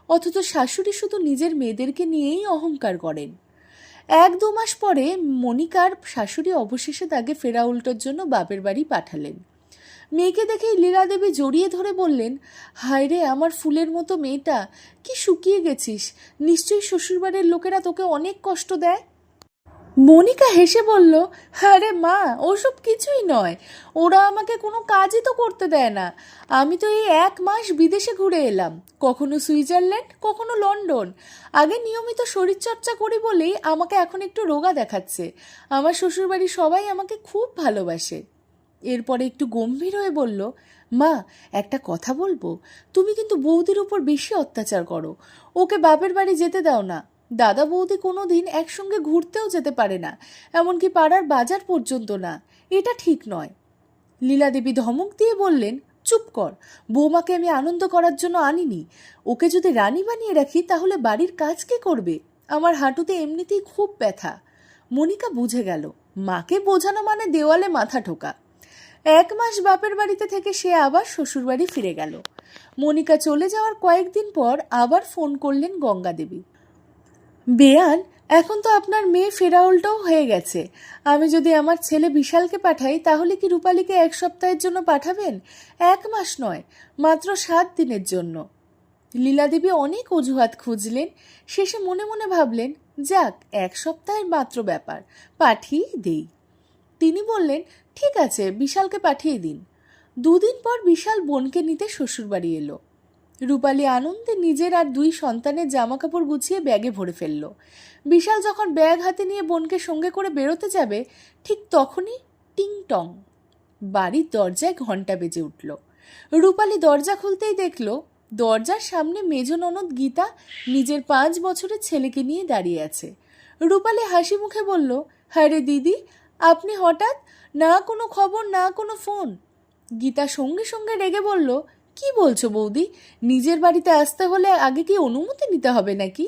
অথচ শাশুড়ি শুধু নিজের মেয়েদেরকে নিয়েই অহংকার করেন। 1-2 মাস পরে মনিকার শাশুড়ি অবশেষে তাকে ফেরা উল্টোর জন্য বাপের বাড়ি পাঠালেন। মেয়েকে দেখেই লীলা দেবী জড়িয়ে ধরে বললেন, হায় রে আমার ফুলের মতো মেয়েটা, কি শুকিয়ে গেছিস, নিশ্চয়ই শ্বশুরবাড়ির লোকেরা তোকে অনেক কষ্ট দেয়। মনিকা হেসে বলল, আরে মা, ওসব কিছুই নয়, ওরা আমাকে কোনো কাজই তো করতে দেয় না। আমি তো এই 1 মাস বিদেশে ঘুরে এলাম, কখনো সুইজারল্যান্ড, কখনো লন্ডন। আগে নিয়মিত শরীরচর্চা করি বলেই আমাকে এখন একটু রোগা দেখাচ্ছে। আমার শ্বশুরবাড়ির সবাই আমাকে খুব ভালোবাসে। এরপরে একটু গম্ভীর হয়ে বলল, মা একটা কথা বলবো, তুমি কিন্তু বৌদির উপর বেশি অত্যাচার করো। ওকে বাপের বাড়ি যেতে দাও না। দাদা বৌদি কোনো দিন একসঙ্গে ঘুরতেও যেতে পারে না, এমনকি পাড়ার বাজার পর্যন্ত না। এটা ঠিক নয়। লীলা দেবী ধমক দিয়ে বললেন, চুপ কর, বৌমাকে আমি আনন্দ করার জন্য আনিনি। ওকে যদি রানী বানিয়ে রাখি তাহলে বাড়ির কাজ কে করবে? আমার হাঁটুতে এমনিতেই খুব ব্যথা। মনিকা বুঝে গেল, মাকে বোঝানো মানে দেওয়ালে মাথা ঠোকা। 1 মাস বাপের বাড়িতে থেকে সে আবার শ্বশুরবাড়ি ফিরে গেল। মনিকা চলে যাওয়ার কয়েকদিন পর আবার ফোন করলেন গঙ্গা দেবী। বেয়ান, এখন তো আপনার মেয়ে ফেরা উল্টোও হয়ে গেছে। আমি যদি আমার ছেলে বিশালকে পাঠাই তাহলে কি রূপালীকে 1 সপ্তাহের জন্য পাঠাবেন? 1 মাস নয়, মাত্র 7 দিনের জন্য। লীলা দেবী অনেক অজুহাত খুঁজলেন, শেষে মনে মনে ভাবলেন, যাক, 1 সপ্তাহের মাত্র ব্যাপার, পাঠিয়ে দেই। তিনি বললেন, ঠিক আছে, বিশালকে পাঠিয়ে দিন। 2 দিন পর বিশাল বোনকে নিতে শ্বশুরবাড়ি এলো। রূপালী আনন্দে নিজের আর 2 সন্তানের জামাকাপড় গুছিয়ে ব্যাগে ভরে ফেলল। বিশাল যখন ব্যাগ হাতে নিয়ে বোনকে সঙ্গে করে বেরোতে যাবে, ঠিক তখনই টিং টং, বাড়ির দরজায় ঘণ্টা বেজে উঠল। রূপালী দরজা খুলতেই দেখল দরজার সামনে মেজ ননদ গীতা নিজের 5 বছরের ছেলেকে নিয়ে দাঁড়িয়ে আছে। রূপালী হাসি মুখে বলল, হ্যাঁ রে দিদি, আপনি হঠাৎ, না কোনো খবর, না কোনো ফোন। গীতা সঙ্গে সঙ্গে রেগে বলল, কি বলছো বৌদি? নিজের বাড়িতে আসতে হলে আগে কি অনুমতি নিতে হবে নাকি?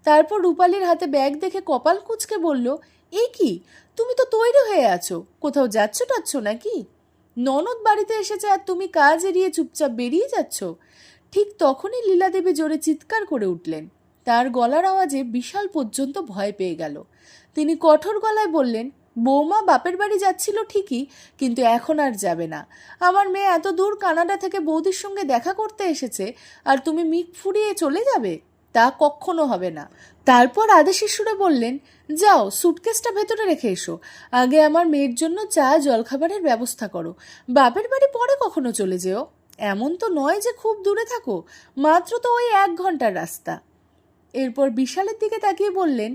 তারপর রূপালীর হাতে ব্যাগ দেখে কপাল কুঁচকে বলল, এ কি, তুমি তো তৈরি হয়ে আছো, কোথাও যাচ্ছ টাচ্ছ নাকি? ননদ বাড়িতে এসেছে আর তুমি কাজ এড়িয়ে চুপচাপ বেরিয়ে যাচ্ছ? ঠিক তখনই লীলা দেবী জোরে চিৎকার করে উঠলেন। তার গলার আওয়াজে বিশাল পর্যন্ত ভয় পেয়ে গেল। তিনি কঠোর গলায় বললেন, বৌমা বাপের বাড়ি যাচ্ছিল ঠিকই, কিন্তু এখন আর যাবে না। আমার মেয়ে এত দূর কানাডা থেকে বৌদির সঙ্গে দেখা করতে এসেছে, আর তুমি মুখ ফুরিয়ে চলে যাবে? তা কখনো হবে না। তারপর আদেশের সুরে বললেন, যাও, সুটকেসটা ভেতরে রেখে এসো, আগে আমার মেয়ের জন্য চা জলখাবারের ব্যবস্থা করো। বাপের বাড়ি পরে কখনো চলে যেও। এমন তো নয় যে খুব দূরে থাকো, মাত্র তো ওই 1 ঘন্টার রাস্তা। এরপর বিশালের দিকে তাকিয়ে বললেন,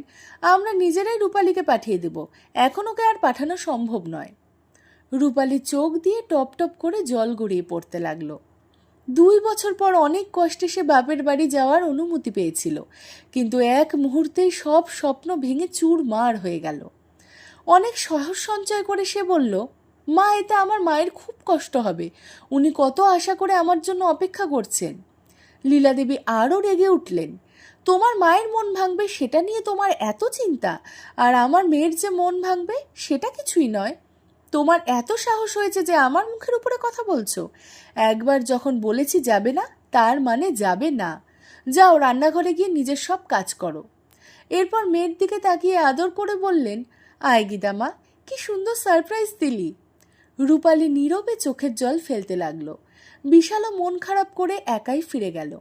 আমরা নিজেরাই রূপালীকে পাঠিয়ে দেব, এখন ওকে আর পাঠানো সম্ভব নয়। রূপালী চোখ দিয়ে টপ টপ করে জল গড়িয়ে পড়তে লাগলো। 2 বছর পর অনেক কষ্টে সে বাপের বাড়ি যাওয়ার অনুমতি পেয়েছিল, কিন্তু এক মুহূর্তেই সব স্বপ্ন ভেঙে চুরমার হয়ে গেল। অনেক সাহস সঞ্চয় করে সে বলল, মা, এতে আমার মায়ের খুব কষ্ট হবে, উনি কত আশা করে আমার জন্য অপেক্ষা করছেন। লীলা দেবী আরও রেগে উঠলেন, তোমার মায়ের মন ভাঙবে সেটা নিয়ে তোমার এত চিন্তা, আর আমার মেয়ের যে মন ভাঙবে সেটা কিছুই নয়। তোমার এত সাহস হয়েছে যে আমার মুখের উপরে কথা বলছো? একবার যখন বলেছি যাবে না, তার মানে যাবে না। যাও, রান্নাঘরে গিয়ে নিজের সব কাজ করো। এরপর মেয়ের দিকে তাকিয়ে আদর করে বললেন, আয় গীতামা, কি সুন্দর সারপ্রাইজ দিলি। রূপালী নীরবে চোখের জল ফেলতে লাগলো। বিশালও মন খারাপ করে একাই ফিরে গেল।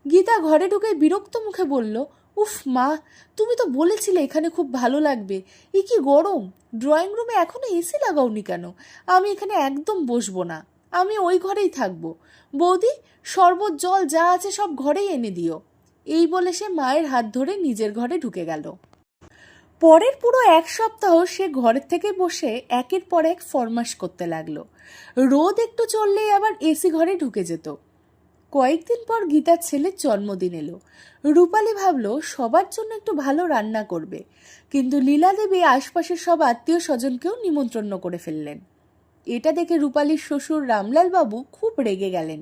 গীতা ঘরে ঢুকে বিরক্ত মুখে বলল, উফ মা, তুমি তো বলেছিলে এখানে খুব ভালো লাগবে, এ কি গরম, ড্রয়িং রুমে এখনো এসি লাগাওনি কেন? আমি এখানে একদম বসবো না, আমি ওই ঘরেই থাকবো। বৌদি, শরবত জল যা আছে সব ঘরেই এনে দিও। এই বলে সে মায়ের হাত ধরে নিজের ঘরে ঢুকে গেল। পরের পুরো 1 সপ্তাহ সে ঘরের থেকে বসে একের পর এক ফরমাশ করতে লাগলো। রোদ একটু চললেই আবার এসি ঘরে ঢুকে যেত। কয়েকদিন পর গীতার ছেলের জন্মদিন এলো। রূপালী ভাবলো সবার জন্য একটু ভালো রান্না করবে, কিন্তু লীলা দেবী আশপাশের সব আত্মীয় স্বজনকেও নিমন্ত্রণ করে ফেললেন। এটা দেখে রূপালীর শ্বশুর রামলাল বাবু খুব রেগে গেলেন।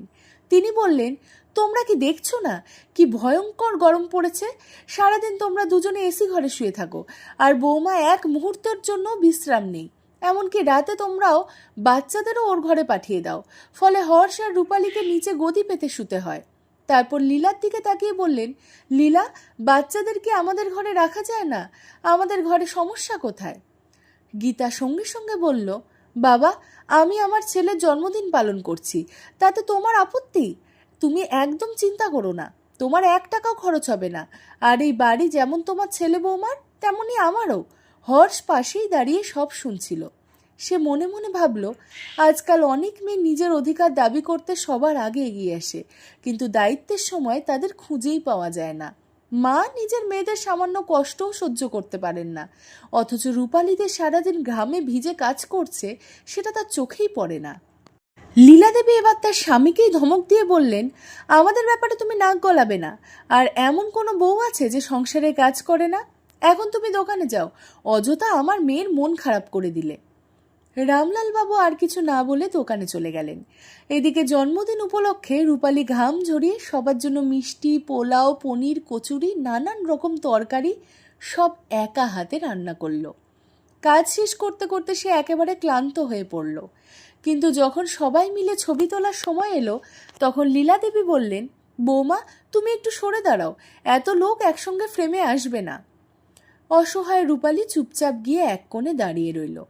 তিনি বললেন, তোমরা কি দেখছো না কি ভয়ঙ্কর গরম পড়েছে? সারাদিন তোমরা দুজনে এসি ঘরে শুয়ে থাকো, আর বৌমা এক মুহূর্তের জন্য বিশ্রাম নেই। এমনকি রাতে তোমরাও বাচ্চাদেরও ওর ঘরে পাঠিয়ে দাও, ফলে হর্ষ আর রূপালীকে নিচে গদি পেতে শুতে হয়। তারপর লীলার দিকে তাকিয়ে বললেন, লীলা, বাচ্চাদের কি আমাদের ঘরে রাখা যায় না? আমাদের ঘরে সমস্যা কোথায়? গীতা সঙ্গে সঙ্গে বলল, বাবা, আমি আমার ছেলের জন্মদিন পালন করছি, তাতে তোমার আপত্তি? তুমি একদম চিন্তা করো না, তোমার 1 টাকাও খরচ হবে না। আর এই বাড়ি যেমন তোমার ছেলে বৌমার, তেমনই আমারও। হর্ষ পাশেই দাঁড়িয়ে সব শুনছিল। সে মনে মনে ভাবল, আজকাল অনেক মেয়ে নিজের অধিকার দাবি করতে সবার আগে এগিয়ে আসে, কিন্তু দায়িত্বের সময় তাদের খুঁজেই পাওয়া যায় না। মা নিজের মেয়েদের সামান্য কষ্টও সহ্য করতে পারেন না, অথচ রূপালীদের সারাদিন ঘামে ভিজে কাজ করছে, সেটা তার চোখেই পড়ে না। লীলা দেবী এবার তার স্বামীকেই ধমক দিয়ে বললেন, আমাদের ব্যাপারে তুমি নাক গলাবে না। আর এমন কোনো বউ আছে যে সংসারে কাজ করে না? এখন তুমি দোকানে যাও, অযথা আমার মেয়ের মন খারাপ করে দিলে। রামলাল বাবু আর কিছু না বলে দোকানে চলে গেলেন। এদিকে জন্মদিন উপলক্ষে রূপালী ঘাম ঝরিয়ে সবার জন্য মিষ্টি, পোলাও, পনির, কচুরি, নানান রকম তরকারি সব একা হাতে রান্না করলো। কাজ শেষ করতে করতে সে একেবারে ক্লান্ত হয়ে পড়ল। কিন্তু যখন সবাই মিলে ছবি তোলার সময় এলো, তখন লীলা দেবী বললেন, বৌমা, তুমি একটু সরে দাঁড়াও, এত লোক একসঙ্গে ফ্রেমে আসবে না। অসহায় রূপালী চুপচাপ গিয়ে এক কোণে দাঁড়িয়ে রইল।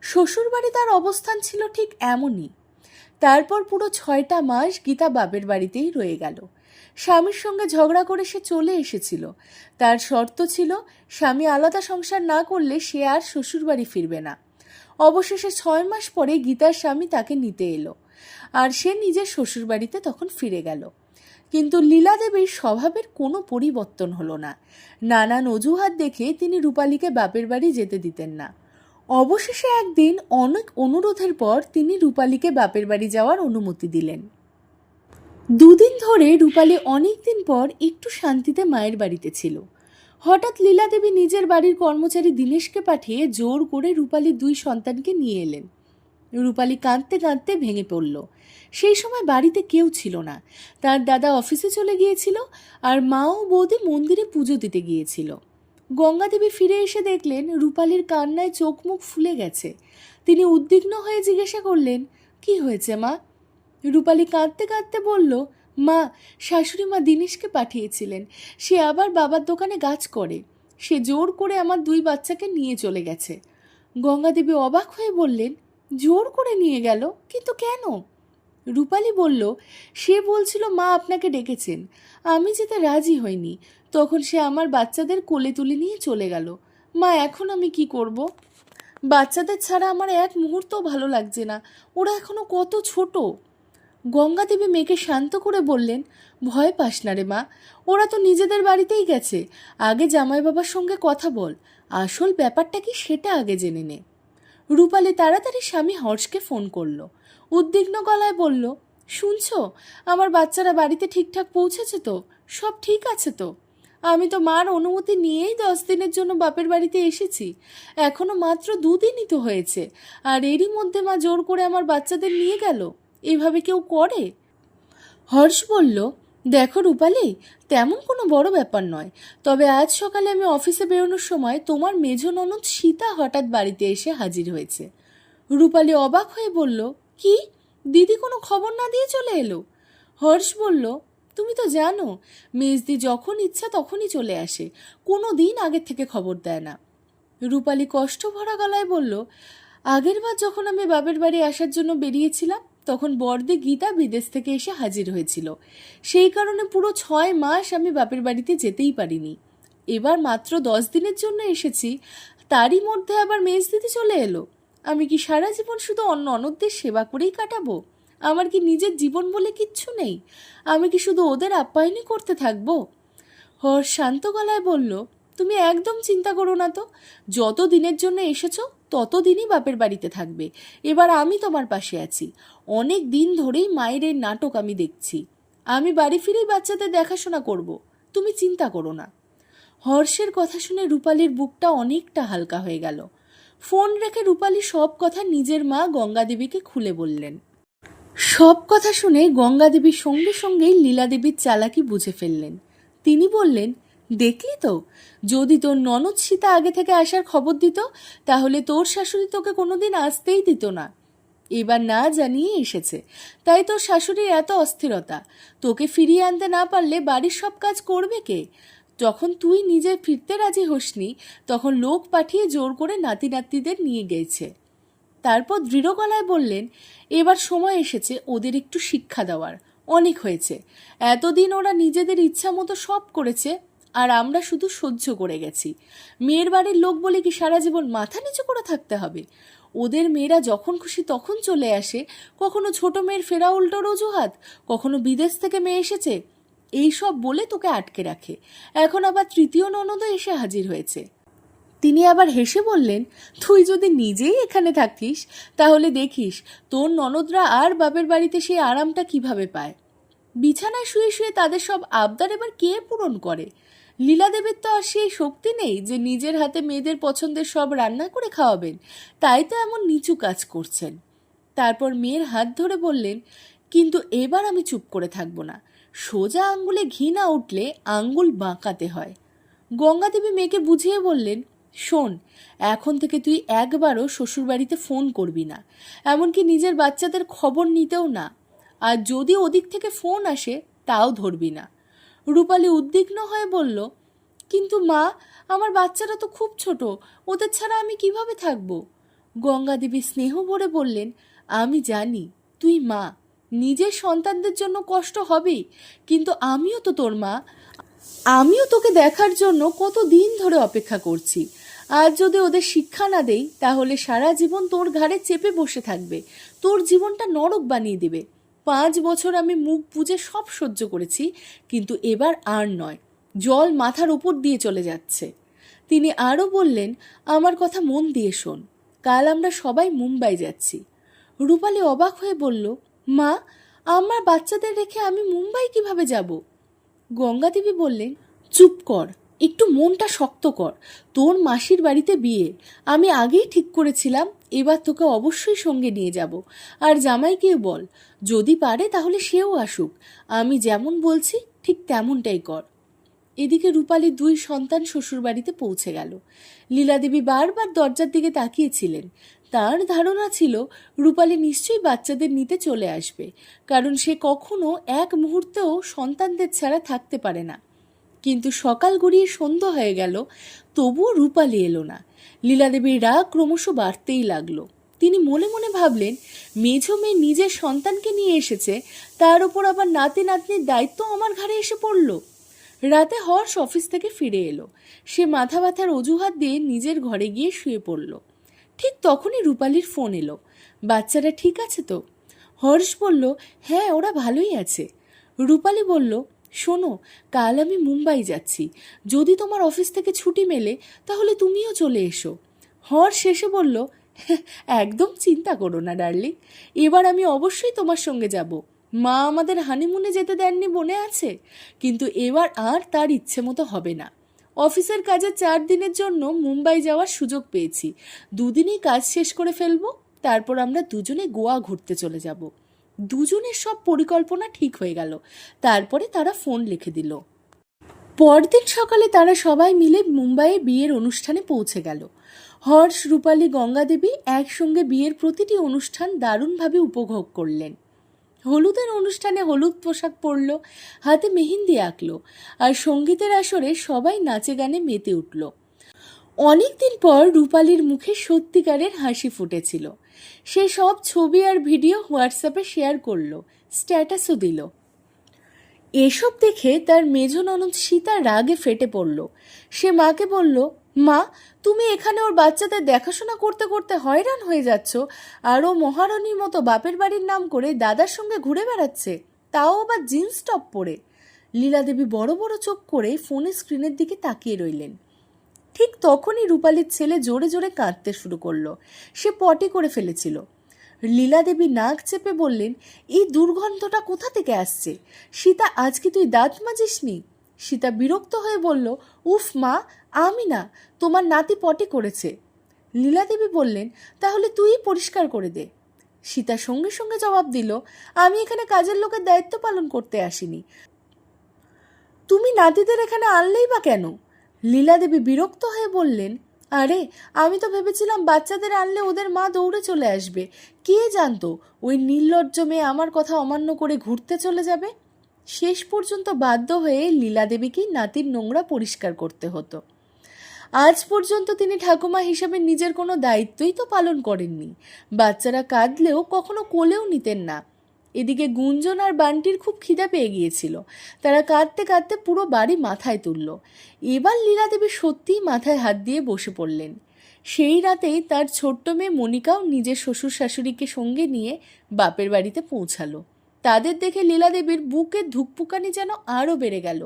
শ্বশুরবাড়ি তার অবস্থান ছিল ঠিক এমনই। তারপর পুরো 6টা মাস গীতা বাপের বাড়িতেই রয়ে গেল। স্বামীর সঙ্গে ঝগড়া করে সে চলে এসেছিল। তার শর্ত ছিল, স্বামী আলাদা সংসার না করলে সে আর শ্বশুরবাড়ি ফিরবে না। অবশেষে 6 মাস পরে গীতার স্বামী তাকে নিতে এলো, আর সে নিজের শ্বশুরবাড়িতে তখন ফিরে গেল। কিন্তু লীলা দেবীর স্বভাবের কোনো পরিবর্তন হলো না। নানান অজুহাত দেখে তিনি রূপালীকে বাপের বাড়ি যেতে দিতেন না। অবশেষে একদিন অনেক অনুরোধের পর তিনি রূপালীকে বাপের বাড়ি যাওয়ার অনুমতি দিলেন। 2 দিন ধরে রূপালী অনেক দিন পর একটু শান্তিতে মায়ের বাড়িতে ছিল। হঠাৎ লীলা দেবী নিজের বাড়ির কর্মচারী দীনেশকে পাঠিয়ে জোর করে রূপালীর 2 সন্তানকে নিয়ে এলেন। রূপালী কাঁদতে কাঁদতে ভেঙে পড়ল। সেই সময় বাড়িতে কেউ ছিল না। তার দাদা অফিসে চলে গিয়েছিল, আর মা ও বৌদি মন্দিরে পুজো দিতে গিয়েছিল। গঙ্গাদেবী ফিরে এসে দেখলেন রূপালীর কান্নায় চোখ মুখ ফুলে গেছে। তিনি উদ্বিগ্ন হয়ে জিজ্ঞাসা করলেন, কি হয়েছে মা? রূপালী কাঁদতে কাঁদতে বলল, মা, শাশুড়ি মা দীনেশকে পাঠিয়েছিলেন। সে আবার বাবার দোকানে কাজ করে। সে জোর করে আমার 2 বাচ্চাকে নিয়ে চলে গেছে। গঙ্গাদেবী অবাক হয়ে বললেন, জোর করে নিয়ে গেল? কিন্তু কেন? রূপালী বলল, সে বলছিল মা আপনাকে ডেকেছেন। আমি যেতে রাজি হইনি। তখন সে আমার বাচ্চাদের কোলে তুলে নিয়ে চলে গেল। মা, এখন আমি কি করব? বাচ্চাদের ছাড়া আমার এক মুহূর্তও ভালো লাগছে না। ওরা এখনো কত ছোট। গঙ্গাদেবী মেয়েকে শান্ত করে বললেন, ভয় পাস না রে মা, ওরা তো নিজেদের বাড়িতেই গেছে। আগে জামাই বাবার সঙ্গে কথা বল, আসল ব্যাপারটা কি সেটা আগে জেনে নে। রূপালী তাড়াতাড়ি স্বামী হর্ষকে ফোন করলো। উদ্বিগ্ন গলায় বলল, শুনছো, আমার বাচ্চারা বাড়িতে ঠিকঠাক পৌঁছেছে তো? সব ঠিক আছে তো? আমি তো মার অনুমতি নিয়েই 10 দিনের জন্য বাপের বাড়িতে এসেছি। এখনো মাত্র 2 দিনই তো হয়েছে, আর এরই মধ্যে মা জোর করে আমার বাচ্চাদের নিয়ে গেল। এভাবে কেউ করে? হর্ষ বলল, দেখো রূপালী, তেমন কোনো বড় ব্যাপার নয়। তবে আজ সকালে আমি অফিসে বেরোনোর সময় তোমার মেজ ননদ সীতা হঠাৎ বাড়িতে এসে হাজির হয়েছে। রূপালী অবাক হয়ে বলল, কি? দিদি কোনো খবর না দিয়ে চলে এলো? হর্ষ বলল, তুমি তো জানো, মেজদি যখন ইচ্ছা তখনই চলে আসে, কোনো দিন আগের থেকে খবর দেয় না। রূপালী কষ্ট ভরা গলায় বলল, আগের বার যখন আমি বাপের বাড়ি আসার জন্য বেরিয়েছিলাম, তখন বড়দি গীতা বিদেশ থেকে এসে হাজির হয়েছিল। সেই কারণে পুরো 6 মাস আমি বাপের বাড়িতে যেতেই পারিনি। এবার মাত্র 10 দিনের জন্য এসেছি, তারই মধ্যে আবার মেজদিদি চলে এলো। আমি কি সারা জীবন শুধু অন্য ননদদের সেবা করেই কাটাবো? আমার কি নিজের জীবন বলে কিচ্ছু নেই? আমি কি শুধু ওদের আপ্যায়নই করতে থাকবো? হর্ষ শান্ত গলায় বলল, তুমি একদম চিন্তা করো না তো। যত দিনের জন্য এসেছো ততদিনই বাপের বাড়িতে থাকবে। এবার আমি তোমার পাশে আছি। অনেক দিন ধরেই মায়ের এই নাটক আমি দেখছি। আমি বাড়ি ফিরেই বাচ্চাদের দেখাশোনা করব, তুমি চিন্তা করো না। হর্ষের কথা শুনে রূপালীর বুকটা অনেকটা হালকা হয়ে গেল। ফোন রেখে রূপালী সব কথা নিজের মা গঙ্গাদেবীকে খুলে বললেন। সব কথা শুনে গঙ্গাদেবী সঙ্গে সঙ্গেই লীলাদেবীর চালাকি বুঝে ফেললেন। তিনি বললেন, দেখলি তো, যদি তোর ননদ সীতা আগে থেকে আসার খবর দিত তাহলে তোর শাশুড়ি তোকে কোনোদিন আসতেই দিত না। এবার না জানিয়ে এসেছে, তাই তোর শাশুড়ির এত অস্থিরতা। তোকে ফিরিয়ে আনতে না পারলে বাড়ির সব কাজ করবে কে? যখন তুই নিজে ফিরতে রাজি হোসনি তখন লোক পাঠিয়ে জোর করে নাতি নাতনিদের নিয়ে গেছে। তারপর দৃঢ় গলায় বললেন, এবার সময় এসেছে ওদের একটু শিক্ষা দেওয়ার। অনেক হয়েছে, এতদিন ওরা নিজেদের ইচ্ছা মতো সব করেছে আর আমরা শুধু সহ্য করে গেছি। মেয়ের বাড়ির লোক বলে কি সারা জীবন মাথা নিচু করে থাকতে হবে? ওদের মেয়েরা যখন খুশি তখন চলে আসে, কখনো ছোট মেয়ের ফেরা উল্টোর অজুহাত, কখনো বিদেশ থেকে মেয়ে এসেছে, এই সব বলে তোকে আটকে রাখে। এখন আবার তৃতীয় ননদও এসে হাজির হয়েছে। তিনি আবার হেসে বললেন, তুই যদি নিজেই এখানে থাকিস তাহলে দেখিস তোর ননদরা আর বাপের বাড়িতে সেই আরামটা কিভাবে পায়। বিছানায় শুয়ে শুয়ে তাদের সব আবদার এবার কে পূরণ করে? লীলাদেবীর তো আর সেই শক্তি নেই যে নিজের হাতে মেয়েদের পছন্দের সব রান্না করে খাওয়াবেন, তাই তো এমন নিচু কাজ করছেন। তারপর মেয়ের হাত ধরে বললেন, কিন্তু এবার আমি চুপ করে থাকবো না। সোজা আঙ্গুলে ঘি না উঠলে আঙ্গুল বাঁকাতে হয়। গঙ্গাদেবী মেয়েকে বুঝিয়ে বললেন, শোন, এখন থেকে তুই একবারও শ্বশুরবাড়িতে ফোন করবি না, এমনকি নিজের বাচ্চাদের খবর নিতেও না। আর যদি ওদিক থেকে ফোন আসে তাও ধরবি না। রূপালী উদ্বিগ্ন হয়ে বলল, কিন্তু মা, আমার বাচ্চারা তো খুব ছোট, ওদের ছাড়া আমি কিভাবে থাকবো? গঙ্গাদেবী স্নেহ ভরে বললেন, আমি জানি তুই মা, নিজের সন্তানদের জন্য কষ্ট হবেই, কিন্তু আমিও তো তোর মা। আমিও তোকে দেখার জন্য কত দিন ধরে অপেক্ষা করছি। আর যদি ওদের শিক্ষা না দেই তাহলে সারা জীবন তোর ঘাড়ে চেপে বসে থাকবে, তোর জীবনটা নরক বানিয়ে দেবে। 5 বছর আমি মুখ বুজে সব সহ্য করেছি, কিন্তু এবার আর নয়। জল মাথার উপর দিয়ে চলে যাচ্ছে। তিনি আরও বললেন, আমার কথা মন দিয়ে শোন, কাল আমরা সবাই মুম্বাই যাচ্ছি। রূপালী অবাক হয়ে বলল, মা, আমার বাচ্চাদের রেখে আমি মুম্বাই কিভাবে যাব? গঙ্গাদেবী বললেন, চুপ কর, একটু মনটা শক্ত কর। তোর মাসির বাড়িতে বিয়ে, আমি আগেই ঠিক করেছিলাম, এবার তোকে অবশ্যই সঙ্গে নিয়ে যাব। আর জামাইকে বল, যদি পারে তাহলে সেও আসুক। আমি যেমন বলছি ঠিক তেমনটাই কর। এদিকে রূপালীর 2 সন্তান শ্বশুরবাড়িতে পৌঁছে গেল। লীলাদেবী বারবার দরজার দিকে তাকিয়েছিলেন। তার ধারণা ছিল রূপালী নিশ্চয়ই বাচ্চাদের নিতে চলে আসবে, কারণ সে কখনো এক মুহূর্তেও সন্তানদের ছাড়া থাকতে পারে না। কিন্তু সকাল গড়িয়ে সন্ধ্যা হয়ে গেল, তবুও রূপালী এলো না। লীলাদেবীর রাগ ক্রমশ বাড়তেই লাগলো। তিনি মনে মনে ভাবলেন, মেঝো মেয়ে নিজের সন্তানকে নিয়ে এসেছে, তার উপর আবার নাতি নাতনির দায়িত্ব আমার ঘাড়ে এসে পড়ল। রাতে হর্ষ অফিস থেকে ফিরে এলো। সে মাথা ব্যথার অজুহাত দিয়ে নিজের ঘরে গিয়ে শুয়ে পড়ল। ঠিক তখনই রূপালীর ফোন এলো। বাচ্চারা ঠিক আছে তো? হর্ষ বলল, হ্যাঁ, ওরা ভালোই আছে। রূপালী বলল, শোনো, কাল আমি মুম্বাই যাচ্ছি, যদি তোমার অফিস থেকে ছুটি মেলে তাহলে তুমিও চলে এসো। হর্ষ এসে বলল, একদম চিন্তা করো না ডার্লিং, এবার আমি অবশ্যই তোমার সঙ্গে যাব। মা আমাদের হানিমুনে যেতে দেননি মনে আছে, কিন্তু এবার আর তার ইচ্ছে মতো হবে না। অফিসের কাজে 4 দিনের জন্য মুম্বাই যাওয়ার সুযোগ পেয়েছি। 2 দিনেই কাজ শেষ করে ফেলবো, তারপর আমরা দুজনে গোয়া ঘুরতে চলে যাব। দুজনের সব পরিকল্পনা ঠিক হয়ে গেল। তারপরে তারা ফোন লিখে দিল। পরদিন সকালে তারা সবাই মিলে মুম্বাইয়ে বিয়ের অনুষ্ঠানে পৌঁছে গেল। হর্ষ, রূপালী, গঙ্গাদেবী একসঙ্গে বিয়ের প্রতিটি অনুষ্ঠান দারুণভাবে উপভোগ করলেন। হলুদের অনুষ্ঠানে হলুদ পোশাক পরল, হাতে মেহেন্দি আঁকলো, আর সঙ্গীতের আসরে সবাই নাচে গানে মেতে উঠল। অনেকদিন পর রূপালীর মুখে সত্যিকারের হাসি ফুটেছিল। সে সব ছবি আর ভিডিও হোয়াটসঅ্যাপে শেয়ার করলো, স্ট্যাটাসও দিল। এসব দেখে তার মেজ ননদ সীতা রাগে ফেটে পড়ল। সে মাকে বলল, মা, তুমি এখানে ওর বাচ্চাদের দেখাশোনা করতে করতে হয়রান হয়ে যাচ্ছ, আর ও মহারানীর মতো বাপের বাড়ির নাম করে দাদার সঙ্গে ঘুরে বেড়াচ্ছে, তাও আবার জিন্স টপ পরে। লীলাদেবী বড় বড় চোখ করে ফোনের স্ক্রিনের দিকে তাকিয়ে রইলেন। ঠিক তখনই রূপালীর ছেলে জোরে জোরে কাঁদতে শুরু করলো। সে পটি করে ফেলেছিল। লীলাদেবী নাক চেপে বললেন, এই দুর্গন্ধটা কোথা থেকে আসছে? সীতা, আজ কি তুই দাঁত মাজিসনি? সীতা বিরক্ত হয়ে বলল, উফ মা, আমি না, তোমার নাতি পটি করেছে। লীলাদেবী বললেন, তাহলে তুই পরিষ্কার করে দে। সীতা সঙ্গে সঙ্গে জবাব দিল, আমি এখানে কাজের লোকের দায়িত্ব পালন করতে আসিনি। তুমি নাতিদের এখানে আনলেই বা কেন? লীলা দেবী বিরক্ত হয়ে বললেন, আরে আমি তো ভেবেছিলাম বাচ্চাদের আনলে ওদের মা দৌড়ে চলে আসবে। কে জানতো ওই নির্লজ্জ মেয়ে আমার কথা অমান্য করে ঘুরতে চলে যাবে। শেষ পর্যন্ত বাধ্য হয়ে লীলা দেবীকেই নাতির নোংরা পরিষ্কার করতে হতো। আজ পর্যন্ত তিনি ঠাকুমা হিসাবে নিজের কোনো দায়িত্বই তো পালন করেননি। বাচ্চারা কাঁদলেও কখনো কোলেও নিতেন না। এদিকে গুঞ্জন আর বান্টির খুব খিদে পেয়ে গিয়েছিল। তারা কাঁদতে কাঁদতে পুরো বাড়ি মাথায় তুলল। এবার লীলা দেবী সত্যিই মাথায় হাত দিয়ে বসে পড়লেন। সেই রাতেই তার ছোট্ট মেয়ে মনিকাও নিজের শ্বশুর শাশুড়িকে সঙ্গে নিয়ে বাপের বাড়িতে পৌঁছালো। তাদের দেখে লীলা দেবীর বুকের ধুকপুকানি যেন আরও বেড়ে গেল।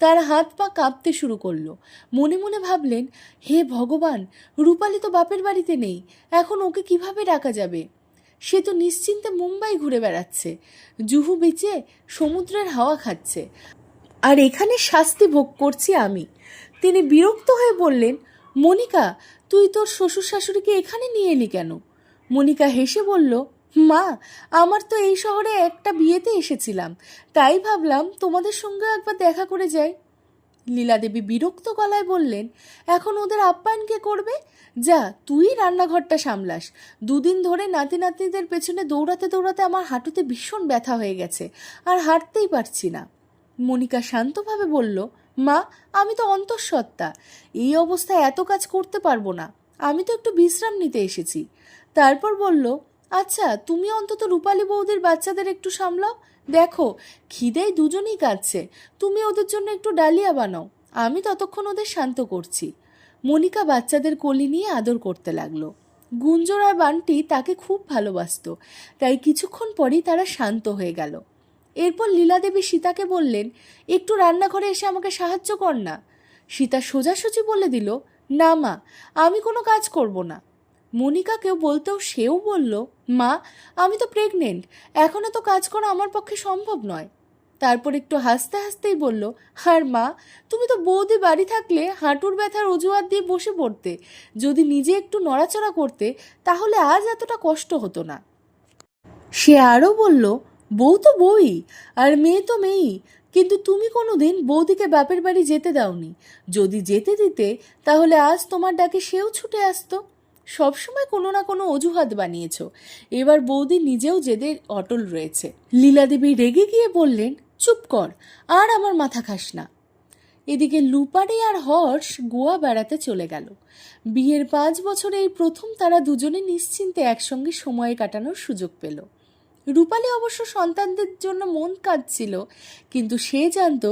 তার হাত পা কাঁপতে শুরু করলো। মনে মনে ভাবলেন, হে ভগবান, রূপালী তো বাপের বাড়িতে নেই, এখন ওকে কিভাবে ডাকা যাবে? সে তো নিশ্চিন্তে মুম্বাই ঘুরে বেড়াচ্ছে, জুহু বিচে সমুদ্রের হাওয়া খাচ্ছে, আর এখানে শাস্তি ভোগ করছি আমি। তিনি বিরক্ত হয়ে বললেন, মনিকা, তুই তোর শ্বশুর শাশুড়িকে এখানে নিয়ে এলি কেন? মনিকা হেসে বলল, মা, আমার তো এই শহরে একটা বিয়েতে এসেছিলাম, তাই ভাবলাম তোমাদের সঙ্গে একবার দেখা করে যাই। লীলা দেবী বিরক্ত গলায় বললেন, এখন ওদের আপ্যায়ন কে করবে? যা, তুই রান্নাঘরটা সামলাস। দুদিন ধরে নাতি নাতনিদের পেছনে দৌড়াতে দৌড়াতে আমার হাঁটুতে ভীষণ ব্যথা হয়ে গেছে, আর হাঁটতেই পারছি না। মনিকা শান্তভাবে বলল, মা, আমি তো অন্তঃসত্ত্বা, এই অবস্থায় এত কাজ করতে পারবো না। আমি তো একটু বিশ্রাম নিতে এসেছি। তারপর বলল, আচ্ছা, তুমি অন্তত রূপালী বৌদির বাচ্চাদের একটু সামলাও। দেখো, খিদেয় দুজনেই কাঁদছে, তুমি ওদের জন্য একটু ডালিয়া বানাও, আমি ততক্ষণ ওদের শান্ত করছি। মনিকা বাচ্চাদের কোলে নিয়ে আদর করতে লাগলো। গুঞ্জন আর বান্টি তাকে খুব ভালোবাসত, তাই কিছুক্ষণ পরেই তারা শান্ত হয়ে গেল। এরপর লীলা দেবী সীতাকে বললেন, একটু রান্নাঘরে এসে আমাকে সাহায্য কর না। সীতা সোজাসুজি বলে দিল, না মা, আমি কোনো কাজ করব না। মনিকাকেও বলতেও সেও বলল, মা, আমি তো প্রেগনেন্ট, এখনও তো কাজ করা আমার পক্ষে সম্ভব নয়। তারপর একটু হাসতে হাসতেই বলল, আর মা, তুমি তো বৌদি বাড়ি থাকলে হাঁটুর ব্যথার অজুহাত দিয়ে বসে পড়তে। যদি নিজে একটু নড়াচড়া করতে, তাহলে আজ এতটা কষ্ট হতো না। সে আরও বলল, বউ তো বউই, আর মেয়ে তো মেয়েই, কিন্তু তুমি কোনোদিন বৌদিকে বাপের বাড়ি যেতে দাওনি। যদি যেতে দিতে, তাহলে আজ তোমার ডাকে সেও ছুটে আসতো। সবসময় কোনো না কোনো অজুহাত বানিয়েছ। এবার বৌদি নিজেও জেদে অটল রয়েছে। লীলাদেবী রেগে গিয়ে বললেন, চুপ কর, আর আমার মাথা খাস না। এদিকে লুপারি আর হর্ষ গোয়া বেড়াতে চলে গেল। বিয়ের 5 বছরে এই প্রথম তারা দুজনে নিশ্চিন্তে একসঙ্গে সময় কাটানোর সুযোগ পেল। রূপালী অবশ্য সন্তানদের জন্য মন কাঁদছিল, কিন্তু সে জানত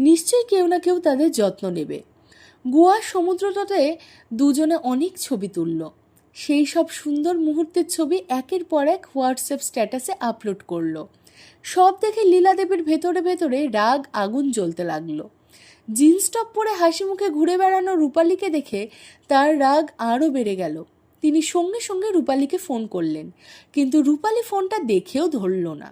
নিশ্চয়ই কেউ না কেউ তাদের যত্ন নেবে। গোয়ার সমুদ্রতটে দুজনে অনেক ছবি তুলল। সেই সব সুন্দর মুহূর্তের ছবি একের পর এক হোয়াটসঅ্যাপ স্ট্যাটাসে আপলোড করলো। সব দেখে লীলা দেবীর ভেতরে ভেতরে রাগ আগুন জ্বলতে লাগলো। জিন্স টপ পরে হাসি মুখে ঘুরে বেড়ানো রূপালীকে দেখে তার রাগ আরও বেড়ে গেল। তিনি সঙ্গে সঙ্গে রূপালীকে ফোন করলেন, কিন্তু রূপালী ফোনটা দেখেও ধরল না।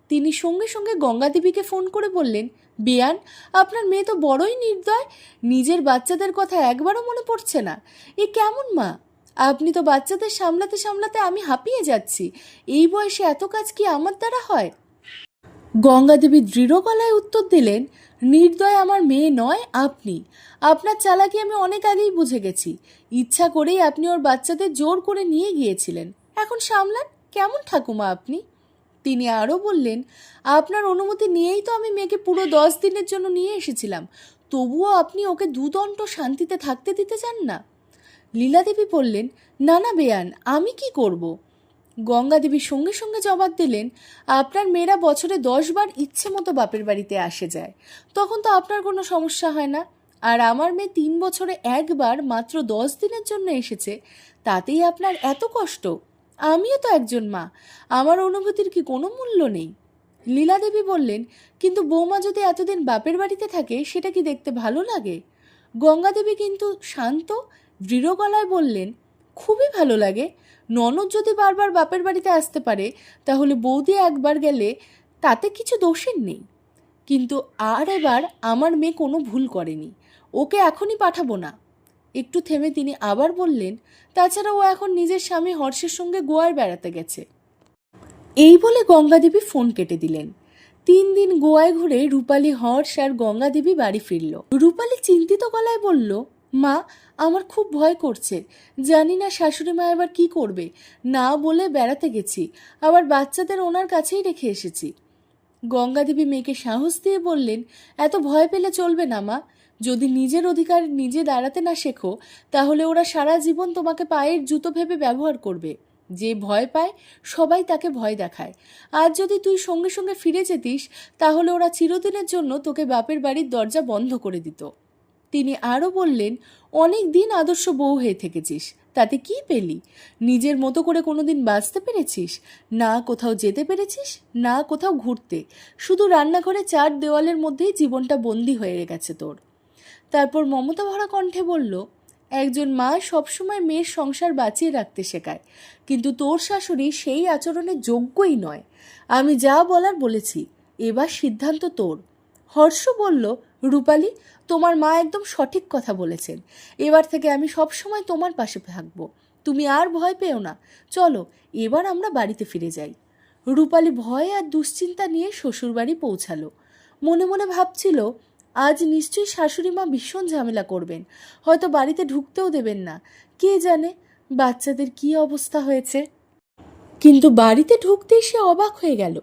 তিনি সঙ্গে সঙ্গে গঙ্গাদেবীকে ফোন করে বললেন, বেয়ান, আপনার মেয়ে তো বড়ই নির্দয়, নিজের বাচ্চাদের কথা একবারও মনে পড়ছে না। এ কেমন মা? আপনি তো বাচ্চাদের সামলাতে সামলাতে আমি হাঁপিয়ে যাচ্ছি। এই বয়সে এত কাজ কি আমার দ্বারা হয়? গঙ্গাদেবী দৃঢ় গলায় উত্তর দিলেন, নির্দয় আমার মেয়ে নয়, আপনি। আপনার চালাকি আমি অনেক আগেই বুঝে গেছি। ইচ্ছা করেই আপনি ওর বাচ্চাদের জোর করে নিয়ে গিয়েছিলেন। এখন সামলান। কেমন ঠাকুমা আপনি? তিনি আরও বললেন, আপনার অনুমতি নিয়েই তো আমি মেয়েকে পুরো 10 দিনের জন্য নিয়ে এসেছিলাম, তবুও আপনি ওকে দুদণ্ড শান্তিতে থাকতে দিতে চান না। লীলাদেবী বললেন, না না বেয়ান, আমি কি করব? গঙ্গাদেবী সঙ্গে সঙ্গে জবাব দিলেন, আপনার মেয়েরা বছরে 10 বার ইচ্ছে মতো বাপের বাড়িতে আসে যায়, তখন তো আপনার কোনো সমস্যা হয় না। আর আমার মেয়ে 3 বছরে একবার মাত্র 10 দিনের জন্য এসেছে, তাতেই আপনার এত কষ্ট? আমিও তো একজন মা, আমার অনুভূতির কি কোনো মূল্য নেই? লীলাদেবী বললেন, কিন্তু বৌমা যদি এতদিন বাপের বাড়িতে থাকে, সেটা কি দেখতে ভালো লাগে? গঙ্গাদেবী কিন্তু শান্ত দৃঢ় গলায় বললেন, খুবই ভালো লাগে। ননদ যদি বারবার বাপের বাড়িতে আসতে পারে, তাহলে বৌদি একবার গেলে তাতে কিছু দোষের নেই। কিন্তু আর এবার আমার মেয়ে কোনো ভুল করেনি, ওকে এখনই পাঠাবো না। একটু থেমে তিনি আবার বললেন, তাছাড়া ও এখন নিজের স্বামী হর্ষের সঙ্গে গোয়ায় বেড়াতে গেছে। এই বলে গঙ্গাদেবী ফোন কেটে দিলেন। 3 দিন গোয়ায় ঘুরে রূপালী, হর্ষ আর গঙ্গাদেবী বাড়ি ফিরল। রূপালী চিন্তিত গলায় বলল, মা, আমার খুব ভয় করছে। জানি না শাশুড়ি মা এবার কি করবে। না বলে বেড়াতে গেছি, আবার বাচ্চাদের ওনার কাছেই রেখে এসেছি। গঙ্গাদেবী মেয়েকে সাহস দিয়ে বললেন, এত ভয় পেলে চলবে না মা। যদি নিজের অধিকার নিজে দাঁড়াতে না শেখো, তাহলে ওরা সারা জীবন তোমাকে পায়ের জুতো ভেবে ব্যবহার করবে। যে ভয় পায় সবাই তাকে ভয় দেখায়। আর যদি তুই সঙ্গে সঙ্গে ফিরে যেতিস, তাহলে ওরা চিরদিনের জন্য তোকে বাপের বাড়ির দরজা বন্ধ করে দিত। তিনি আরও বললেন, অনেক দিন আদর্শ বউ হয়ে থেকেছিস, তাতে কি পেলি? নিজের মতো করে কোনোদিন বাঁচতে পেরেছিস? না কোথাও যেতে পেরেছিস, না কোথাও ঘুরতে। শুধু রান্নাঘরে 4 দেওয়ালের মধ্যেই জীবনটা বন্দি হয়ে গেছে তোর। তারপর মমতা ভরা কণ্ঠে বলল, একজন মা সবসময় মেয়ের সংসার বাঁচিয়ে রাখতে শেখায়, কিন্তু তোর শাশুড়ি সেই আচরণের যোগ্যই নয়। আমি যা বলার বলেছি, এবার সিদ্ধান্ত তোর। হর্ষ বলল, রূপালী, তোমার মা একদম সঠিক কথা বলেছেন। এবার থেকে আমি সবসময় তোমার পাশে থাকব। তুমি আর ভয় পেও না। চলো এবার আমরা বাড়িতে ফিরে যাই। রূপালী ভয় আর দুশ্চিন্তা নিয়ে শ্বশুরবাড়ি পৌঁছালো। মনে মনে ভাবছিল, আজ নিশ্চয়ই শাশুড়ি মা ভীষণ ঝামেলা করবেন, হয়তো বাড়িতে ঢুকতেও দেবেন না। কে জানে বাচ্চাদের কি অবস্থা হয়েছে। কিন্তু বাড়িতে ঢুকতেই সে অবাক হয়ে গেল।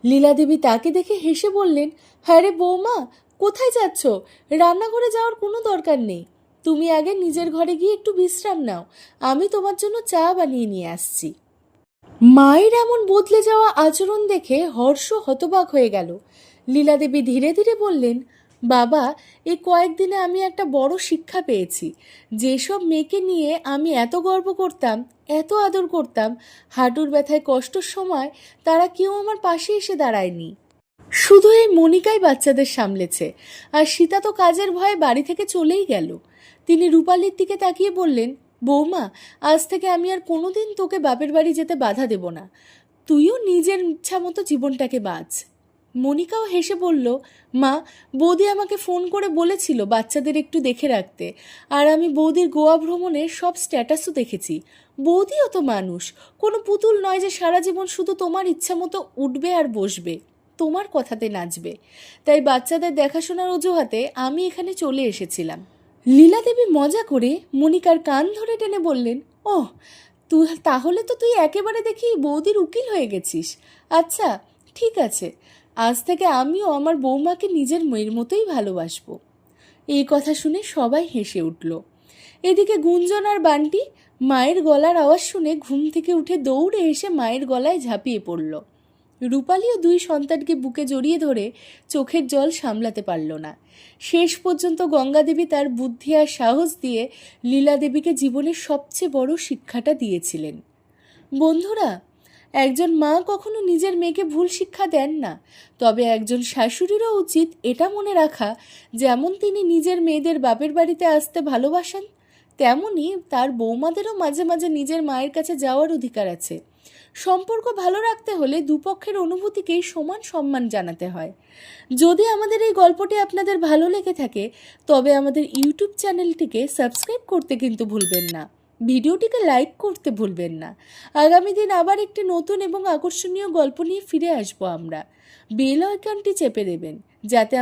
লীলাদেবী তাকে দেখে হেসে বললেন, হ্যাঁ রে বৌমা, কোথায় যাচ্ছ? রান্নাঘরে যাওয়ার কোনো দরকার নেই। তুমি আগে নিজের ঘরে গিয়ে একটু বিশ্রাম নাও, আমি তোমার জন্য চা বানিয়ে নিয়ে আসছি। মায়ের এমন বদলে যাওয়া আচরণ দেখে হর্ষ হতবাক হয়ে গেল। লীলাদেবী ধীরে ধীরে বললেন, বাবা, এই কয়েকদিনে আমি একটা বড় শিক্ষা পেয়েছি। যেসব মেয়েকে নিয়ে আমি এত গর্ব করতাম, এত আদর করতাম, হাঁটুর ব্যথায় কষ্টর সময় তারা কেউ আমার পাশে এসে দাঁড়ায়নি। শুধু এই মনিকাই বাচ্চাদের সামলেছে, আর সীতা তো কাজের ভয়ে বাড়ি থেকে চলেই গেল। তিনি রূপালীর দিকে তাকিয়ে বললেন, বৌমা, আজ থেকে আমি আর কোনোদিন তোকে বাপের বাড়ি যেতে বাধা দেব না। তুইও নিজের ইচ্ছা মতো জীবনটাকে বাঁচ। মনিকাও হেসে বলল, মা, বৌদি আমাকে ফোন করে বলেছিল বাচ্চাদের একটু দেখে রাখতে, আর আমি বৌদির গোয়া ভ্রমণের সব স্ট্যাটাসও দেখেছি। বৌদিও তো মানুষ, কোনো পুতুল নয় যে সারা জীবন শুধু তোমার ইচ্ছা মতো উঠবে আর বসবে, তোমার কথাতে নাচবে। তাই বাচ্চাদের দেখাশোনার অজুহাতে আমি এখানে চলে এসেছিলাম। লীলাদেবী মজা করে মনিকার কান ধরে টেনে বললেন, ওহ, তাহলে তো তুই একেবারে দেখি বৌদির উকিল হয়ে গেছিস। আচ্ছা, ঠিক আছে, আজ থেকে আমিও আমার বৌমাকে নিজের মেয়ের মতোই ভালোবাসবো। এই কথা শুনে সবাই হেসে উঠল। এদিকে গুঞ্জন আর বান্টি মায়ের গলার আওয়াজ শুনে ঘুম থেকে উঠে দৌড়ে এসে মায়ের গলায় ঝাঁপিয়ে পড়ল। রূপালীও 2 সন্তানকে বুকে জড়িয়ে ধরে চোখের জল সামলাতে পারল না। শেষ পর্যন্ত গঙ্গাদেবী তার বুদ্ধি আর সাহস দিয়ে লীলাদেবীকে জীবনের সবচেয়ে বড় শিক্ষাটা দিয়েছিলেন। বন্ধুরা, একজন মা কখনো নিজের মেয়েকে ভুল শিক্ষা দেন না, তবে একজন শাশুড়িরও উচিত এটা মনে রাখা, যেমন তিনি নিজের মেয়েদের বাপের বাড়িতে আসতে ভালোবাসেন, তেমনি তার বৌমাদেরও মাঝে মাঝে নিজের মায়ের কাছে যাওয়ার অধিকার আছে। সম্পর্ক ভালো রাখতে হলে দুপক্ষের অনুভূতিকেই সমান সম্মান জানাতে হয়। যদি আমাদের এই গল্পটি আপনাদের ভালো লেগে থাকে, তবে আমাদের ইউটিউব চ্যানেলটিকে সাবস্ক্রাইব করতে কিন্তু ভুলবেন না। ভিডিওটিকে লাইক করতে ভুলবেন না। আগামী দিন আবার একটি নতুন এবং আকর্ষণীয় গল্প নিয়ে ফিরে আসবো আমরা। বেল আইকনটি চেপে দেবেন, যাতে